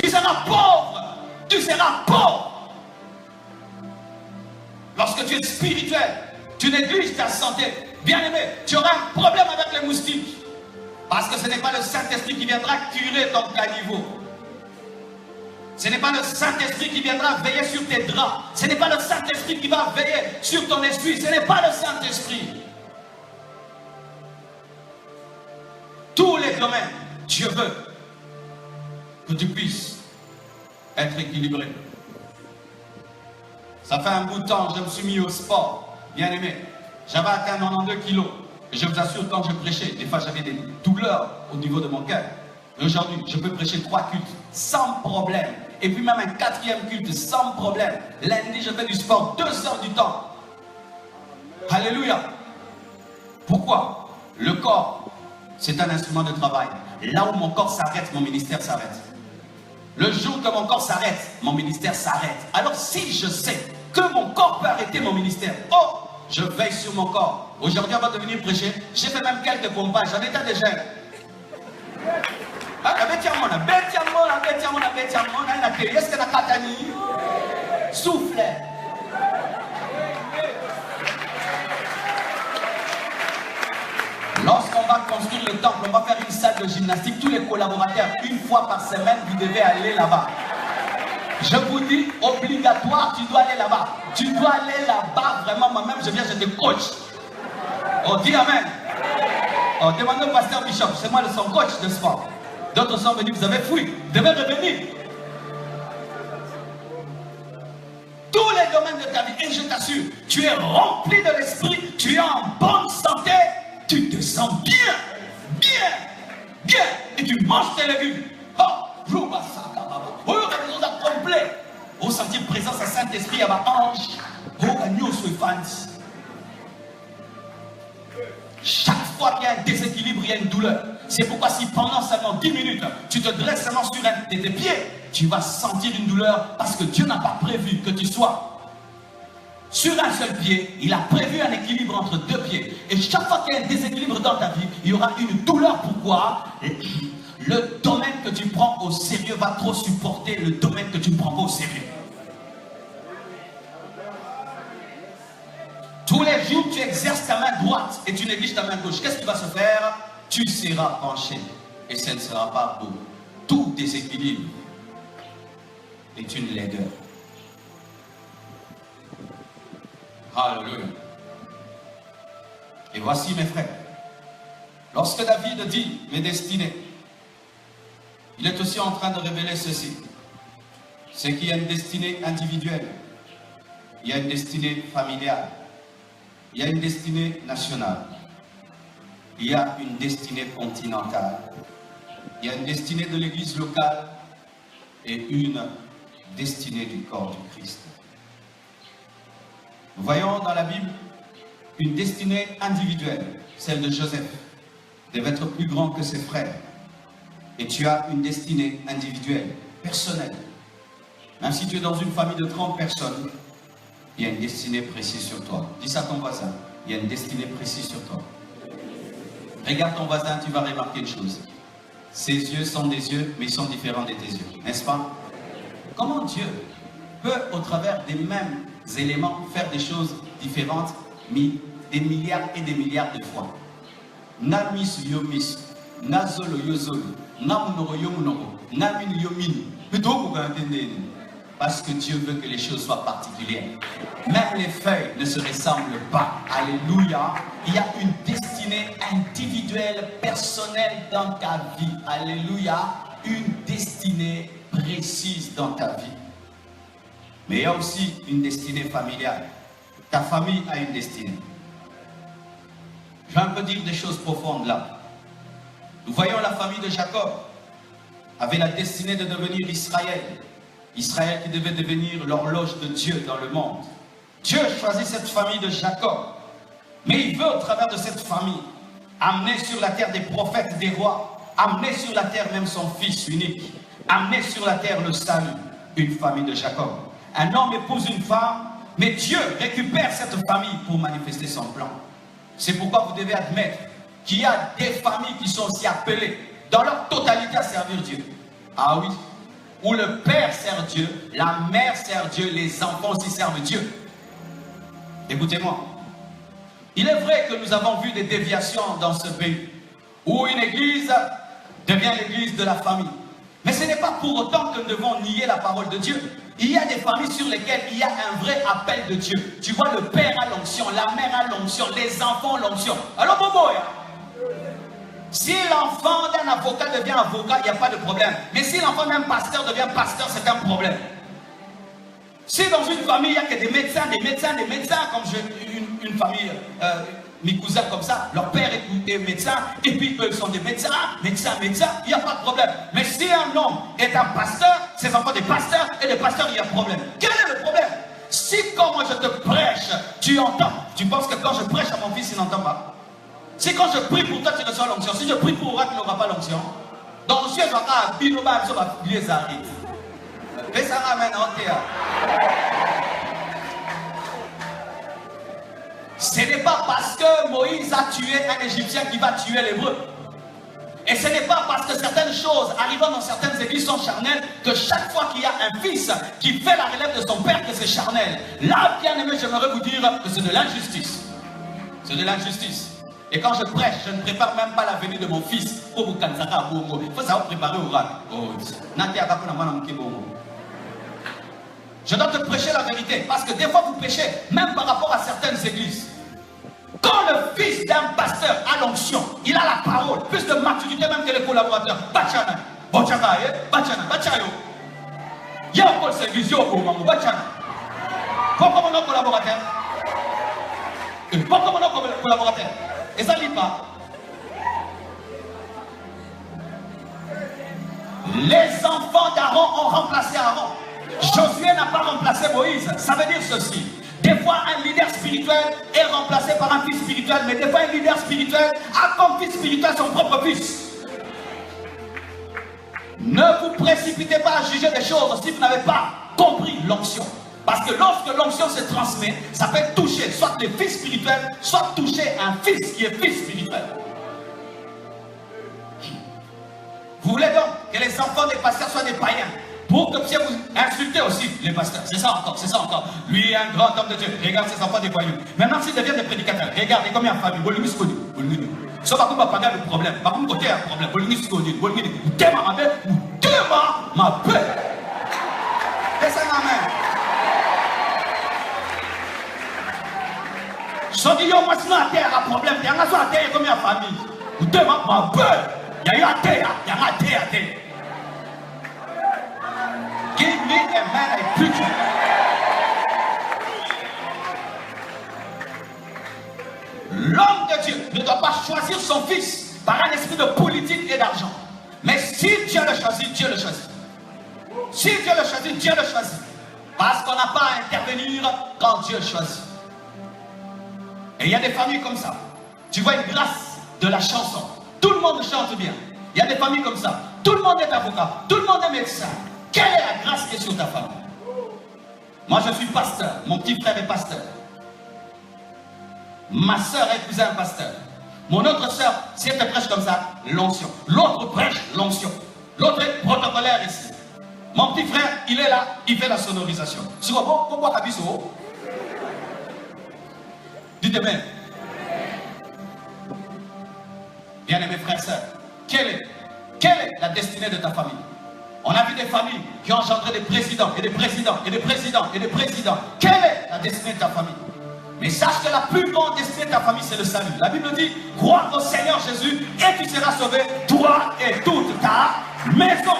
tu seras pauvre. Tu seras pauvre. Lorsque tu es spirituel, tu négliges ta santé. Bien-aimé, tu auras un problème avec les moustiques. Parce que ce n'est pas le Saint-Esprit qui viendra curer ton caniveau. Ce n'est pas le Saint-Esprit qui viendra veiller sur tes draps. Ce n'est pas le Saint-Esprit qui va veiller sur ton esprit. Ce n'est pas le Saint-Esprit. Tous les domaines, Dieu veut que tu puisses être équilibré. Ça fait un bout de temps, je me suis mis au sport, bien aimé. J'avais atteint 92 kilos. Et je vous assure, quand je prêchais, des fois j'avais des douleurs au niveau de mon cœur. Et aujourd'hui, je peux prêcher 3 cultes sans problème. Et puis même un 4e culte sans problème. Lundi, je fais du sport 2 heures du temps. Alléluia. Pourquoi? Le corps, c'est un instrument de travail. Là où mon corps s'arrête, mon ministère s'arrête. Le jour que mon corps s'arrête, mon ministère s'arrête. Alors si je sais que mon corps peut arrêter mon ministère, oh, je veille sur mon corps. Aujourd'hui, avant de venir prêcher, j'ai fait même quelques pompages. J'en étais déjà. Souffle. Lorsqu'on va construire le temple, on va faire une salle de gymnastique. Tous les collaborateurs, 1 fois par semaine, vous devez aller là-bas. Je vous dis, obligatoire, tu dois aller là-bas. Tu dois aller là-bas, vraiment, moi-même, je viens, je te coach. Oh, dis Amen. Oh, demandez au pasteur Bishop, c'est moi son coach de sport. D'autres sont venus, vous avez fui, vous devez revenir. Tous les domaines de ta vie, et je t'assure, tu es rempli de l'esprit, tu es en bonne santé, tu te sens bien, bien, bien, et tu manges tes légumes. Oh, complet. Au sentir présence à Saint-Esprit, à ma ange, chaque fois qu'il y a un déséquilibre, il y a une douleur. C'est pourquoi si pendant seulement 10 minutes, tu te dresses seulement sur un de tes pieds, tu vas sentir une douleur parce que Dieu n'a pas prévu que tu sois sur un seul pied. Il a prévu un équilibre entre 2 pieds. Et chaque fois qu'il y a un déséquilibre dans ta vie, il y aura une douleur. Pourquoi? Le domaine que tu prends au sérieux va trop supporter le domaine que tu ne prends pas au sérieux. Tous les jours, tu exerces ta main droite et tu négliges ta main gauche. Qu'est-ce qui va se faire? Tu seras penché et ce ne sera pas beau. Tout déséquilibre est une laideur. Alléluia. Et voici mes frères. Lorsque David dit mes destinées, il est aussi en train de révéler ceci. C'est qu'il y a une destinée individuelle. Il y a une destinée familiale. Il y a une destinée nationale. Il y a une destinée continentale. Il y a une destinée de l'église locale et une destinée du corps du Christ. Nous voyons dans la Bible une destinée individuelle, celle de Joseph, devait être plus grand que ses frères. Et tu as une destinée individuelle, personnelle. Même si tu es dans une famille de 30 personnes, il y a une destinée précise sur toi. Dis ça à ton voisin, il y a une destinée précise sur toi. Regarde ton voisin, tu vas remarquer une chose. Ses yeux sont des yeux, mais ils sont différents de tes yeux, n'est-ce pas? Comment Dieu peut, au travers des mêmes éléments, faire des choses différentes, mais des milliards et des milliards de fois? Na mis yo mis, na zolo yo zolo, na munoro yo munoro, na min yo min. Parce que Dieu veut que les choses soient particulières. Même les feuilles ne se ressemblent pas. Alléluia. Il y a une destinée individuelle, personnelle dans ta vie. Alléluia. une destinée précise dans ta vie. Mais il y a aussi une destinée familiale. Ta famille a une destinée. Je vais un peu dire des choses profondes là. Nous voyons la famille de Jacob avait la destinée de devenir Israël. Israël qui devait devenir l'horloge de Dieu dans le monde. Dieu choisit cette famille de Jacob. Mais il veut au travers de cette famille amener sur la terre des prophètes, des rois, amener sur la terre même son fils unique, amener sur la terre le salut, une famille de Jacob. Un homme épouse une femme, mais Dieu récupère cette famille pour manifester son plan. C'est pourquoi vous devez admettre qu'il y a des familles qui sont aussi appelées dans leur totalité à servir Dieu. Ah oui, où le père sert Dieu, la mère sert Dieu, les enfants aussi servent Dieu. Écoutez-moi, il est vrai que nous avons vu des déviations dans ce pays, où une église devient l'église de la famille. Mais ce n'est pas pour autant que nous devons nier la parole de Dieu. Il y a des familles sur lesquelles il y a un vrai appel de Dieu. Tu vois, le père a l'onction, la mère a l'onction, les enfants ont l'onction. Alors, Bobo, si l'enfant d'un avocat devient avocat, il n'y a pas de problème. Mais si l'enfant d'un pasteur devient pasteur, c'est un problème. Si dans une famille, il n'y a que des médecins, comme j'ai une famille, mes cousins comme ça, leur père est médecin, et puis eux sont des médecins, il n'y a pas de problème. Mais si un homme est un pasteur, ses enfants des pasteurs, et des pasteurs, il y a problème. Quel est le problème? Si quand moi je te prêche, tu entends, tu penses que quand je prêche à mon fils, il n'entend pas? Si quand je prie pour toi, tu reçois l'onction. Si je prie pour Orak, il n'aura pas l'onction. Donc, le ciel va pas binoba, il va les arrêter. Mais ça ramène en terre. Ce n'est pas parce que Moïse a tué un Égyptien qui va tuer l'Hébreu. Et ce n'est pas parce que certaines choses arrivant dans certaines églises sont charnelles que chaque fois qu'il y a un fils qui fait la relève de son père que c'est charnel. Là, bien aimé, j'aimerais vous dire que c'est de l'injustice. C'est de l'injustice. Et quand je prêche, je ne prépare même pas la venue de mon fils. Il faut savoir préparer au rat. Je dois te prêcher la vérité. Parce que des fois vous prêchez, même par rapport à certaines églises. Quand le fils d'un pasteur a l'onction, il a la parole, plus de maturité même que les collaborateurs. Bachana, Bachana, Bachana, Bachayo. Il y a encore cette vision pour moi, Bachana. Pourquoi mon collaborateur? Pourquoi mon collaborateur? Et ça lit pas. Les enfants d'Aaron ont remplacé Aaron. Josué n'a pas remplacé Moïse. Ça veut dire ceci. Des fois, un leader spirituel est remplacé par un fils spirituel, mais des fois, un leader spirituel a comme fils spirituel son propre fils. Ne vous précipitez pas à juger des choses si vous n'avez pas compris l'onction. Parce que lorsque l'onction se transmet, ça peut toucher soit les fils spirituels, soit toucher un fils qui est fils spirituel. Vous voulez donc que les enfants des pasteurs soient des païens pour que vous insultez aussi les pasteurs. C'est ça encore, c'est ça encore. Lui est un grand homme de Dieu. Regarde ses enfants des voyous. Maintenant, s'ils deviennent des prédicateurs, regardez combien de familles. Vous connu. Ça va pas pagar le problème. Par contre, côté un problème. Vous ma paix. Et ça m'amène. Je dis, yo, moi, sinon, à terre, un problème. Il y a un à terre, combien de familles? Vous demandez ma paix. Il y a eu à terre, il y a un à terre, à terre. Give me a man a preacher. L'homme de Dieu ne doit pas choisir son fils par un esprit de politique et d'argent. Mais si Dieu le choisit, Dieu le choisit. Si Dieu le choisit, Dieu le choisit. Parce qu'on n'a pas à intervenir quand Dieu choisit. Et il y a des familles comme ça. Tu vois une grâce de la chanson. Tout le monde chante bien. Il y a des familles comme ça. Tout le monde est avocat. Tout le monde est médecin. Quelle est la grâce qui est sur ta famille? Moi, je suis pasteur. Mon petit frère est pasteur. Ma soeur a épousé un pasteur. Mon autre soeur, si elle te prêche comme ça, l'onction. L'autre prêche l'onction. L'autre est protocolaire ici. Mon petit frère, il est là, il fait la sonorisation. Dites même. Bien-aimés frères et sœurs, quelle est la destinée de ta famille? On a vu des familles qui ont engendré des présidents et des présidents et des présidents et des présidents. Quelle est la destinée de ta famille? Mais sache que la plus grande destinée de ta famille, c'est le salut. La Bible dit, crois au Seigneur Jésus et tu seras sauvé, toi et toute ta maison.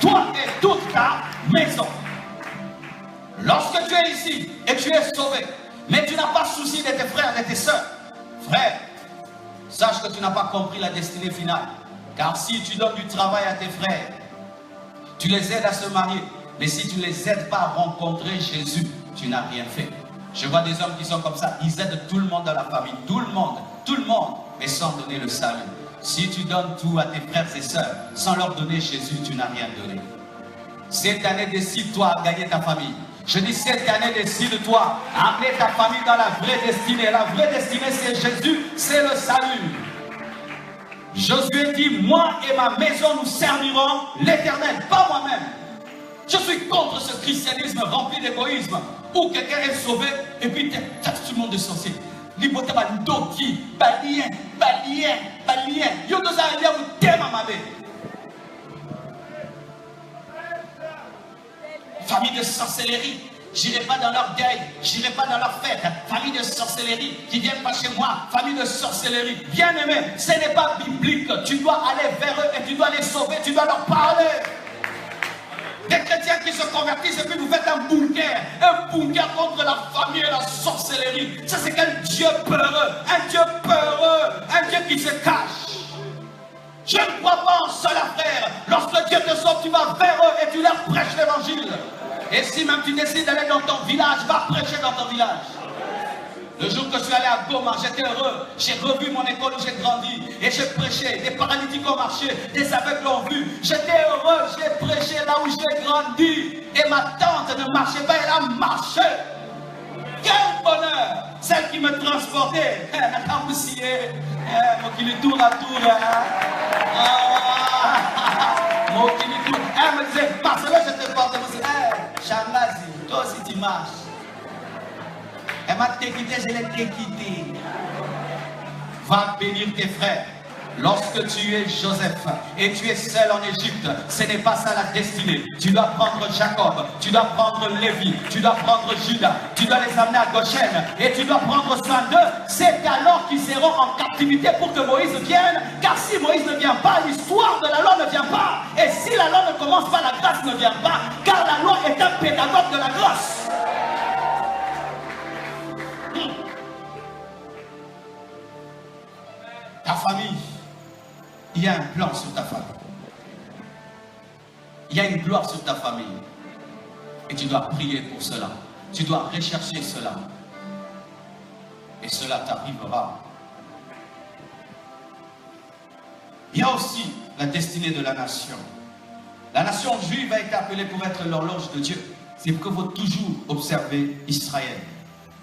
Toi et toute ta maison. Lorsque tu es ici et tu es sauvé, mais tu n'as pas souci de tes frères et de tes soeurs, frère, sache que tu n'as pas compris la destinée finale. Car si tu donnes du travail à tes frères, tu les aides à se marier, mais si tu ne les aides pas à rencontrer Jésus, tu n'as rien fait. Je vois des hommes qui sont comme ça, ils aident tout le monde dans la famille, tout le monde, mais sans donner le salut. Si tu donnes tout à tes frères et sœurs, sans leur donner Jésus, tu n'as rien donné. Cette année, décide-toi à gagner ta famille. Je dis cette année, décide-toi à amener ta famille dans la vraie destinée. La vraie destinée, c'est Jésus, c'est le salut. Josué dit, moi et ma maison, nous servirons l'Éternel, pas moi-même. Je suis contre ce christianisme rempli d'égoïsme, où quelqu'un est sauvé et puis tout le monde est sorcier. Libota bandoki, balien. Yo deux arrivés à vous thème à famille de sorcellerie. J'irai pas dans leur deuil, j'irai pas dans leur fête. Famille de sorcellerie qui viennent pas chez moi. Famille de sorcellerie. Bien aimé, ce n'est pas biblique. Tu dois aller vers eux et tu dois les sauver, tu dois leur parler. Des chrétiens qui se convertissent et puis vous faites un bunker contre la famille et la sorcellerie. Ça c'est quel Dieu peureux, un Dieu qui se cache. Je ne crois pas en cela, frère. Lorsque Dieu te sauve, tu vas vers eux et tu leur prêches l'évangile. Et si même tu décides d'aller dans ton village, va prêcher dans ton village. Le jour que je suis allé à Goma, j'étais heureux. J'ai revu mon école où j'ai grandi. Et j'ai prêché. Des paralytiques ont marché. Des aveugles l'ont vu. J'étais heureux. J'ai prêché là où j'ai grandi. Et ma tante ne marchait pas. Elle a marché. Quel bonheur. Celle qui me transportait. Elle me tour à tour. Elle me disait, Marcelo, je te porte. Je me disais, Changazi, toi aussi tu marches. Elle m'a quitté, je l'ai quitté. Va bénir tes frères. Lorsque tu es Joseph et tu es seul en Égypte, ce n'est pas ça la destinée. Tu dois prendre Jacob, tu dois prendre Lévi, tu dois prendre Judas, tu dois les amener à Goshen et tu dois prendre soin d'eux. C'est alors qu'ils seront en captivité pour que Moïse vienne. Car si Moïse ne vient pas, l'histoire de la loi ne vient pas. Et si la loi ne commence pas, la grâce ne vient pas. Car la loi est un pédagogue de la grâce. Ta famille, il y a un plan sur ta famille. Il y a une gloire sur ta famille. Et tu dois prier pour cela. Tu dois rechercher cela. Et cela t'arrivera. Il y a aussi la destinée de la nation. La nation juive a été appelée pour être l'horloge de Dieu. C'est qu'il faut toujours observer Israël.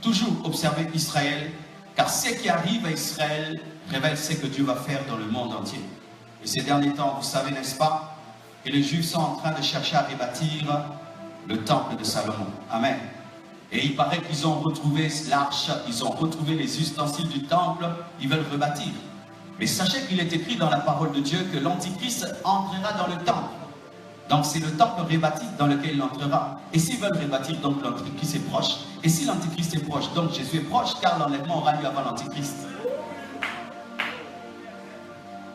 Toujours observer Israël. Car ce qui arrive à Israël révèle ce que Dieu va faire dans le monde entier. Et ces derniers temps, vous savez, n'est-ce pas, que les Juifs sont en train de chercher à rebâtir le temple de Salomon. Amen. Et il paraît qu'ils ont retrouvé l'arche, ils ont retrouvé les ustensiles du temple, ils veulent rebâtir. Mais sachez qu'il est écrit dans la parole de Dieu que l'Antichrist entrera dans le temple. Donc c'est le temple rebâti dans lequel il entrera. Et s'ils veulent rebâtir, donc l'Antichrist est proche. Et si l'Antichrist est proche, donc Jésus est proche, car l'enlèvement aura lieu avant l'Antichrist.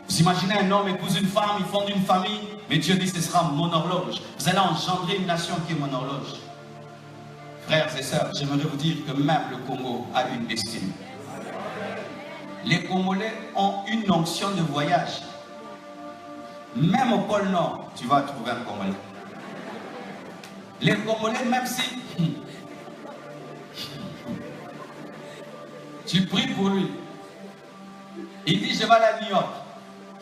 Vous imaginez un homme épouse une femme, ils fondent une famille, mais Dieu dit ce sera mon horloge. Vous allez engendrer une nation qui est mon horloge. Frères et sœurs, j'aimerais vous dire que même le Congo a une destinée. Les Congolais ont une onction de voyage. Même au pôle Nord, tu vas trouver un Congolais. Les Congolais, même si tu pries pour lui, il dit je vais aller à New York.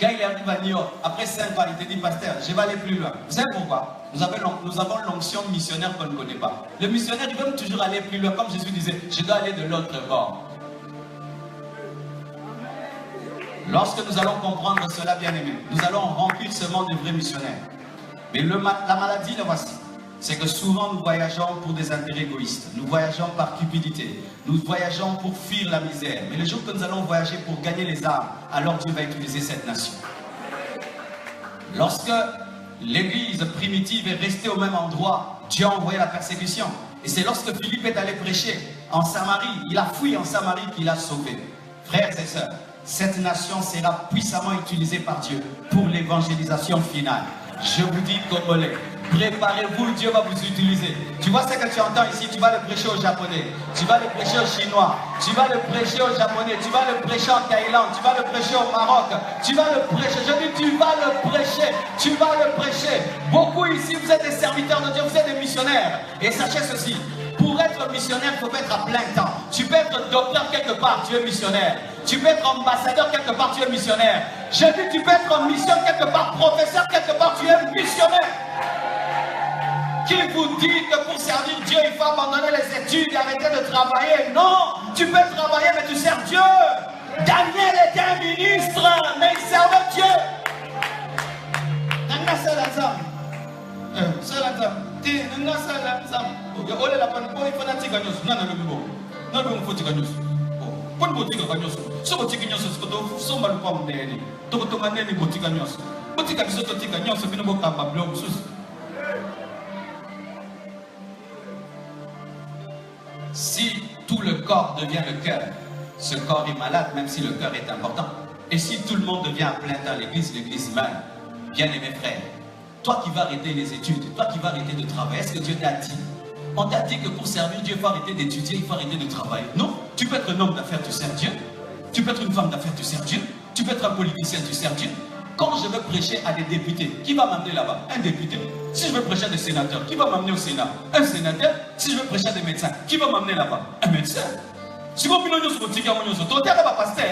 Quand il arrive à New York, après 5 ans, il te dit pasteur, je vais aller plus loin. Vous savez pourquoi? Nous avons l'onction missionnaire qu'on ne connaît pas. Le missionnaire, il veut toujours aller plus loin. Comme Jésus disait, je dois aller de l'autre bord. Lorsque nous allons comprendre cela, bien aimé, nous allons remplir ce monde de vrais missionnaires. Mais la maladie, la voici. C'est que souvent nous voyageons pour des intérêts égoïstes. Nous voyageons par cupidité. Nous voyageons pour fuir la misère. Mais le jour que nous allons voyager pour gagner les âmes, alors Dieu va utiliser cette nation. Lorsque l'église primitive est restée au même endroit, Dieu a envoyé la persécution. Et c'est lorsque Philippe est allé prêcher en Samarie, il a fui en Samarie qu'il a sauvé. Frères et sœurs, cette nation sera puissamment utilisée par Dieu pour l'évangélisation finale. Je vous dis, Congolais, préparez-vous, Dieu va vous utiliser. Tu vois ce que tu entends ici, tu vas le prêcher aux Japonais, tu vas le prêcher aux Chinois, tu vas le prêcher aux Japonais, tu vas le prêcher en Thaïlande, tu vas le prêcher au Maroc, tu vas le prêcher, je dis tu vas le prêcher, tu vas le prêcher. Beaucoup ici, vous êtes des serviteurs de Dieu, vous êtes des missionnaires. Et sachez ceci, pour être missionnaire, il faut être à plein temps. Tu peux être docteur quelque part, tu es missionnaire. Tu peux être ambassadeur quelque part, tu es missionnaire. Je dis, tu peux être en mission quelque part, professeur quelque part, tu es missionnaire. Qui vous dit que pour servir Dieu, il faut abandonner les études et arrêter de travailler? Non, tu peux travailler, mais tu sers Dieu. Daniel était un ministre, mais il servait Dieu. Si tout le corps devient le cœur, ce corps est malade, même si le cœur est important. Et si tout le monde devient à plein temps l'église, l'église meurt. Bien-aimés frères, toi qui vas arrêter les études, toi qui vas arrêter de travailler, est-ce que Dieu t'a dit? On t'a dit que pour servir Dieu, il faut arrêter d'étudier, il faut arrêter de travailler. Non, tu peux être un homme d'affaires, tu sers Dieu. Tu peux être une femme d'affaires, tu sers Dieu. Tu peux être un politicien, tu sers Dieu. Quand je veux prêcher à des députés, qui va m'amener là-bas? Un député. Si je veux prêcher à des sénateurs, qui va m'amener au Sénat? Un sénateur. Si je veux prêcher à des médecins, qui va m'amener là-bas? Un médecin. Si vous voulez sur votre pasteur.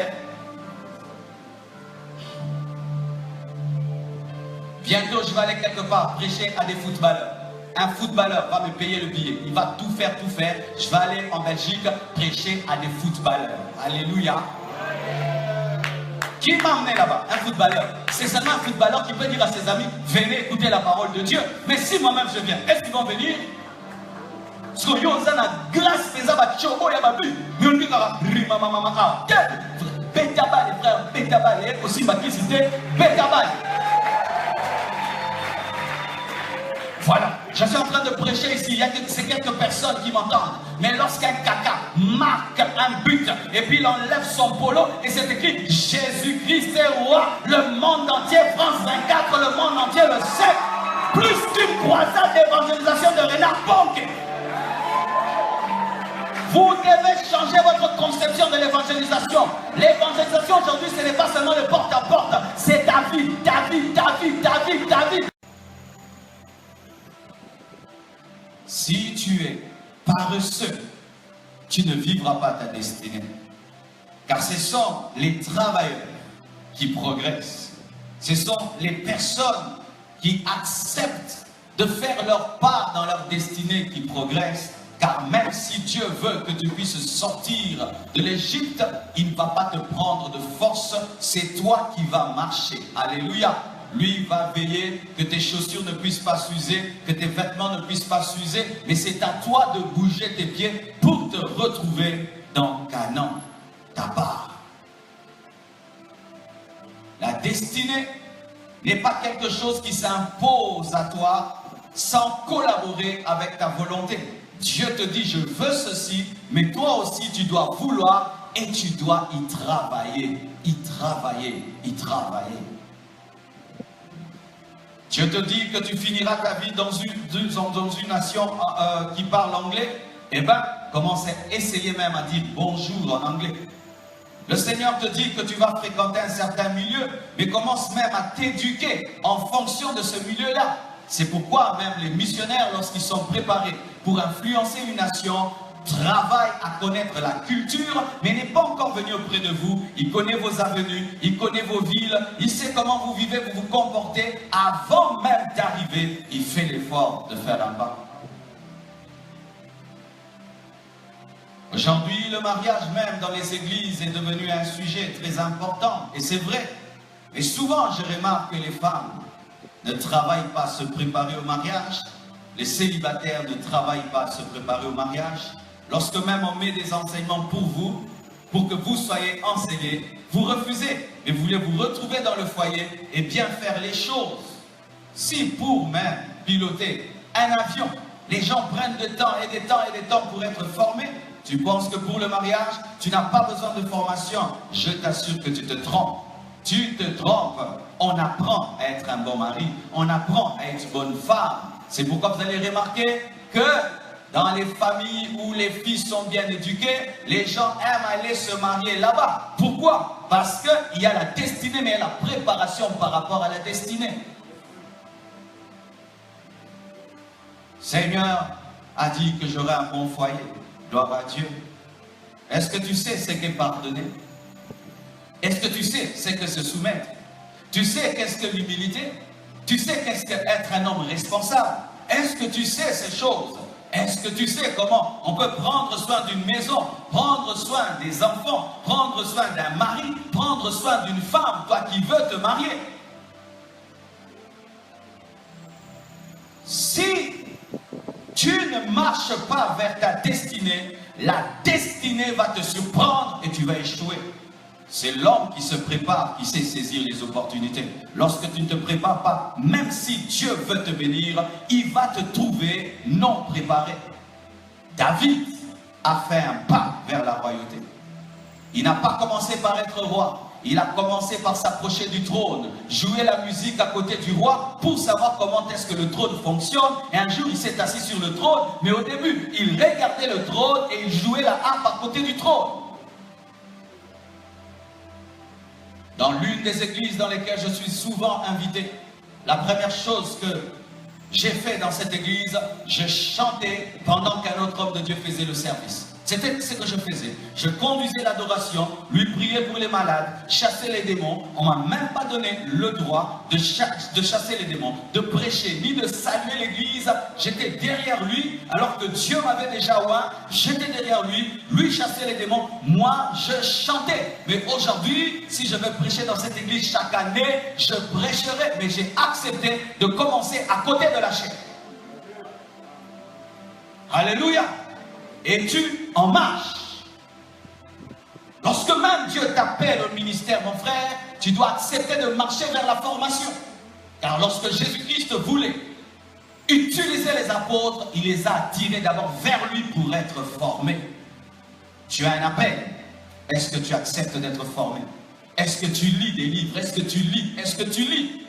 Bientôt, je vais aller quelque part prêcher à des footballeurs. Un footballeur va me payer le billet. Il va tout faire, tout faire. Je vais aller en Belgique prêcher à des footballeurs. Alléluia. Qui m'a emmené là-bas? Un footballeur. C'est seulement un footballeur qui peut dire à ses amis, venez écouter la parole de Dieu. Mais si moi-même je viens, est-ce qu'ils vont venir? Parce que yo a grâce faisable choco ya babu. Nous dit rima mama ah. Bétabal les frères, bétabal et aussi baptisé bétabal. Voilà, je suis en train de prêcher ici, il y a quelques personnes qui m'entendent. Mais lorsqu'un caca marque un but et puis il enlève son polo et c'est écrit Jésus-Christ est roi, le monde entier, France 24, le monde entier le sait. Plus qu'une croisade d'évangélisation de Renard Bonke. Vous devez changer votre conception de l'évangélisation. L'évangélisation aujourd'hui, ce n'est pas seulement le porte à porte, c'est ta vie, ta vie, ta vie, ta vie, ta vie. Si tu es paresseux, tu ne vivras pas ta destinée. Car ce sont les travailleurs qui progressent. Ce sont les personnes qui acceptent de faire leur part dans leur destinée qui progressent. Car même si Dieu veut que tu puisses sortir de l'Égypte, il ne va pas te prendre de force. C'est toi qui vas marcher. Alléluia. Lui va veiller que tes chaussures ne puissent pas s'user, que tes vêtements ne puissent pas s'user, mais c'est à toi de bouger tes pieds pour te retrouver dans Canaan, ta part. La destinée n'est pas quelque chose qui s'impose à toi sans collaborer avec ta volonté. Dieu te dit, je veux ceci, mais toi aussi tu dois vouloir et tu dois y travailler, y travailler, y travailler. Dieu te dit que tu finiras ta vie dans une nation qui parle anglais. Eh bien, commence à essayer même à dire bonjour en anglais. Le Seigneur te dit que tu vas fréquenter un certain milieu, mais commence même à t'éduquer en fonction de ce milieu-là. C'est pourquoi même les missionnaires, lorsqu'ils sont préparés pour influencer une nation, travaille à connaître la culture, mais n'est pas encore venu auprès de vous. Il connaît vos avenues, il connaît vos villes, il sait comment vous vivez, vous vous comportez. Avant même d'arriver, il fait l'effort de faire un pas. Aujourd'hui, le mariage même dans les églises est devenu un sujet très important, et c'est vrai. Et souvent, je remarque que les femmes ne travaillent pas à se préparer au mariage, les célibataires ne travaillent pas à se préparer au mariage. Lorsque même on met des enseignements pour vous, pour que vous soyez enseignés, vous refusez. Mais vous voulez vous retrouver dans le foyer et bien faire les choses. Si pour même piloter un avion, les gens prennent du temps et des temps et des temps pour être formés, Tu penses que pour le mariage, tu n'as pas besoin de formation. Je t'assure que tu te trompes. Tu te trompes. On apprend à être un bon mari. On apprend à être une bonne femme. C'est pourquoi vous allez remarquer que dans les familles où les filles sont bien éduquées, les gens aiment aller se marier là-bas. Pourquoi? Parce qu'il y a la destinée, mais il y a la préparation par rapport à la destinée. Seigneur a dit que j'aurai un bon foyer. Gloire à Dieu. Est-ce que tu sais ce qu'est pardonner? Est-ce que tu sais ce que se soumettre? Tu sais qu'est-ce que l'humilité? Tu sais qu'est-ce qu'être un homme responsable? Est-ce que tu sais ces choses? Est-ce que tu sais comment on peut prendre soin d'une maison, prendre soin des enfants, prendre soin d'un mari, prendre soin d'une femme, toi qui veux te marier? Si tu ne marches pas vers ta destinée, la destinée va te surprendre et tu vas échouer. C'est l'homme qui se prépare, qui sait saisir les opportunités. Lorsque tu ne te prépares pas, même si Dieu veut te bénir, il va te trouver non préparé. David a fait un pas vers la royauté. Il n'a pas commencé par être roi. Il a commencé par s'approcher du trône, jouer la musique à côté du roi pour savoir comment est-ce que le trône fonctionne. Et un jour, il s'est assis sur le trône, mais au début, il regardait le trône et il jouait la harpe à côté du trône. Dans l'une des églises dans lesquelles je suis souvent invité, la première chose que j'ai fait dans cette église, je chantais pendant qu'un autre homme de Dieu faisait le service. C'était ce que je faisais. Je conduisais l'adoration, lui priais pour les malades, chassais les démons. On ne m'a même pas donné le droit de chasser les démons, de prêcher, ni de saluer l'église. J'étais derrière lui, alors que Dieu m'avait déjà oint. J'étais derrière lui, lui chassait les démons. Moi, je chantais. Mais aujourd'hui, si je veux prêcher dans cette église chaque année, je prêcherai. Mais j'ai accepté de commencer à côté de la chaîne. Alléluia. Et tu en marches. Lorsque même Dieu t'appelle au ministère, mon frère, tu dois accepter de marcher vers la formation. Car lorsque Jésus-Christ voulait utiliser les apôtres, il les a attirés d'abord vers lui pour être formés. Tu as un appel. Est-ce que tu acceptes d'être formé? Est-ce que tu lis des livres? Est-ce que tu lis? Est-ce que tu lis?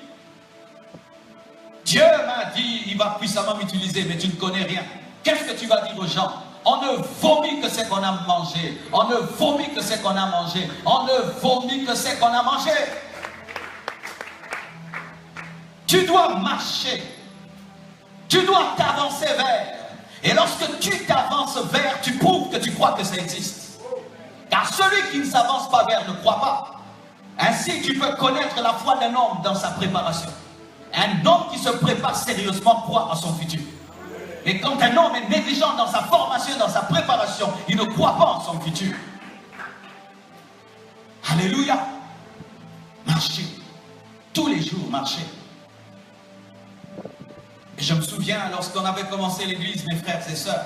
Dieu m'a dit, il va puissamment m'utiliser, mais tu ne connais rien. Qu'est-ce que tu vas dire aux gens? On ne vomit que ce qu'on a mangé. On ne vomit que ce qu'on a mangé. On ne vomit que ce qu'on a mangé. Tu dois marcher. Tu dois t'avancer vers. Et lorsque tu t'avances vers, tu prouves que tu crois que ça existe. Car celui qui ne s'avance pas vers ne croit pas. Ainsi, tu peux connaître la foi d'un homme dans sa préparation. Un homme qui se prépare sérieusement croit à son futur. Et quand un homme est négligent dans sa formation, dans sa préparation, il ne croit pas en son futur. Alléluia. Marcher. Tous les jours, marcher. Et je me souviens, lorsqu'on avait commencé l'église, mes frères et sœurs,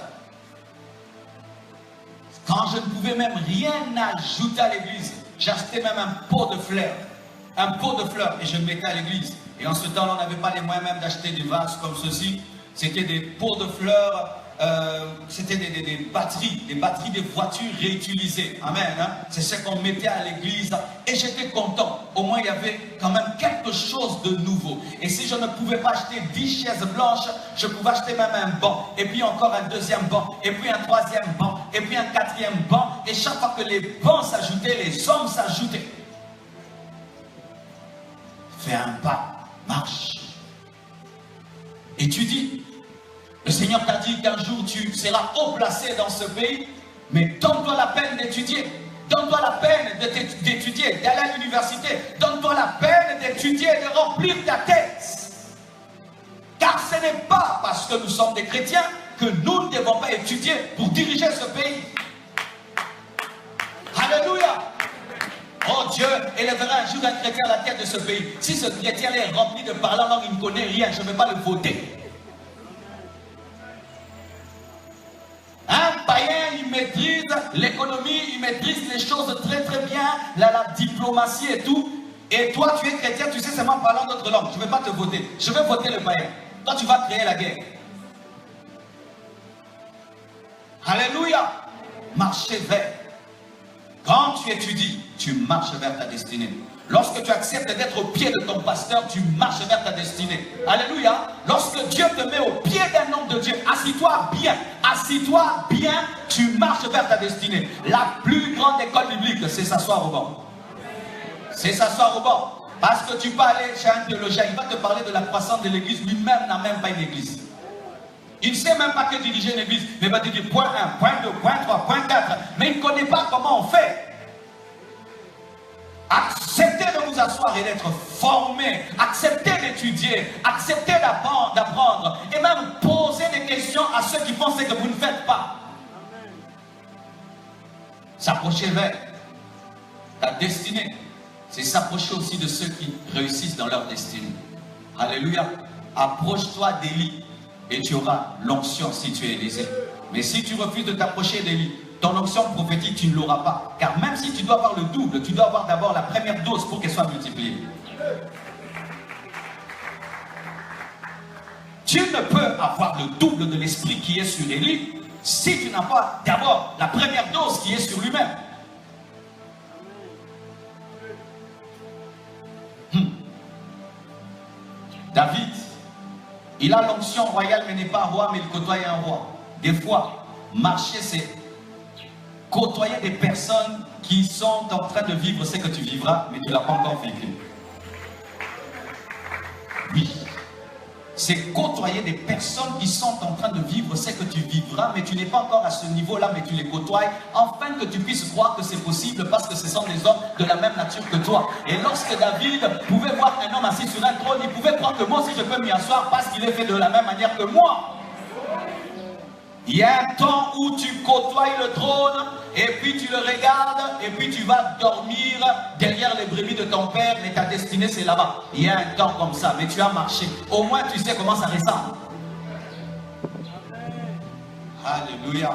quand je ne pouvais même rien ajouter à l'église, j'achetais même un pot de fleurs. Un pot de fleurs, et je le mettais à l'église. Et en ce temps-là, on n'avait pas les moyens même d'acheter des vases comme ceci. C'était des pots de fleurs, c'était des batteries des voitures réutilisées. Amen. Hein? C'est ce qu'on mettait à l'église. Et j'étais content. Au moins, il y avait quand même quelque chose de nouveau. Et si je ne pouvais pas acheter 10 chaises blanches, je pouvais acheter même un banc. Et puis encore un deuxième banc. Et puis un troisième banc. Et puis un quatrième banc. Et chaque fois que les bancs s'ajoutaient, les hommes s'ajoutaient. Fais un pas. Marche. Étudie. Le Seigneur t'a dit qu'un jour tu seras haut placé dans ce pays, mais donne-toi la peine d'étudier. Donne-toi la peine d'étudier, d'aller à l'université. Donne-toi la peine d'étudier, de remplir ta tête. Car ce n'est pas parce que nous sommes des chrétiens que nous ne devons pas étudier pour diriger ce pays. Alléluia. Oh, Dieu élèvera un jour un chrétien à la tête de ce pays. Si ce chrétien est rempli de parlant langue, il ne connaît rien, je ne vais pas le voter. Un païen, il maîtrise l'économie, il maîtrise les choses très très bien, la diplomatie et tout. Et toi, tu es chrétien, tu sais seulement parler d'autres langues. Je ne vais pas te voter. Je vais voter le païen. Toi, tu vas créer la guerre. Alléluia. marcher vers. Quand tu étudies, tu marches vers ta destinée. Lorsque tu acceptes d'être au pied de ton pasteur, tu marches vers ta destinée. Alléluia. Lorsque Dieu te met au pied d'un homme de Dieu, assis-toi bien, tu marches vers ta destinée. La plus grande école biblique, c'est s'asseoir au banc. C'est s'asseoir au banc. Parce que tu peux aller chez un théologien, il va te parler de la croissance de l'église, lui-même n'a même pas une église. Il ne sait même pas que diriger une église, mais il va te dire point 1, point 2, point 3, point 4, mais il ne connaît pas comment on fait. Acceptez de vous asseoir et d'être formé, acceptez d'étudier, acceptez d'apprendre et même poser des questions à ceux qui font ce que vous ne faites pas. S'approcher vers ta destinée, c'est s'approcher aussi de ceux qui réussissent dans leur destinée. Alléluia. Approche-toi d'Élie et tu auras l'onction si tu es Élisée. Mais si tu refuses de t'approcher d'Élie, ton onction prophétique, tu ne l'auras pas. Car même si tu dois avoir le double, tu dois avoir d'abord la première dose pour qu'elle soit multipliée. Tu ne peux avoir le double de l'esprit qui est sur Élie si tu n'as pas d'abord la première dose qui est sur lui-même. David, il a l'onction royale mais n'est pas roi, mais il côtoie un roi. Des fois, marcher c'est côtoyer des personnes qui sont en train de vivre ce que tu vivras, mais tu ne l'as pas encore vécu. Oui. C'est côtoyer des personnes qui sont en train de vivre ce que tu vivras, mais tu n'es pas encore à ce niveau-là, mais tu les côtoies, afin que tu puisses croire que c'est possible, parce que ce sont des hommes de la même nature que toi. Et lorsque David pouvait voir un homme assis sur un trône, il pouvait croire que moi aussi je peux m'y asseoir, parce qu'il est fait de la même manière que moi. Il y a un temps où tu côtoies le trône, et puis tu le regardes, et puis tu vas dormir derrière les brebis de ton père, mais ta destinée c'est là-bas. Il y a un temps comme ça, mais tu as marché. Au moins tu sais comment ça ressemble. Alléluia.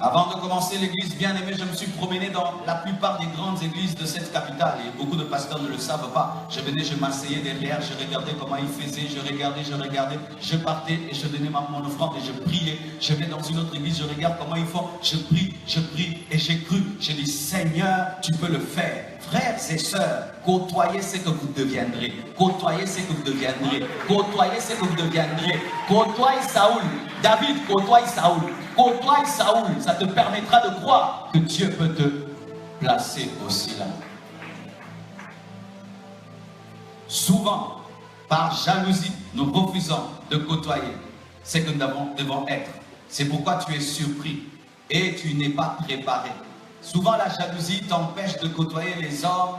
Avant de commencer l'église bien-aimée, je me suis promené dans la plupart des grandes églises de cette capitale. Et beaucoup de pasteurs ne le savent pas. Je venais, je m'asseyais derrière, je regardais comment ils faisaient, je regardais, je partais et je donnais mon offrande et je priais. Je vais dans une autre église, je regarde comment ils font, je prie et j'ai cru. Je dis, Seigneur, tu peux le faire. Frères et sœurs, côtoyez ce que vous deviendrez. Côtoyez ce que vous deviendrez. Côtoyez ce que vous deviendrez. Côtoyez Saoul. David côtoie Saoul. Côtoie Saoul. Ça te permettra de croire que Dieu peut te placer aussi là. Souvent, par jalousie, nous refusons de côtoyer ce que nous devons être. C'est pourquoi tu es surpris et tu n'es pas préparé. Souvent, la jalousie t'empêche de côtoyer les hommes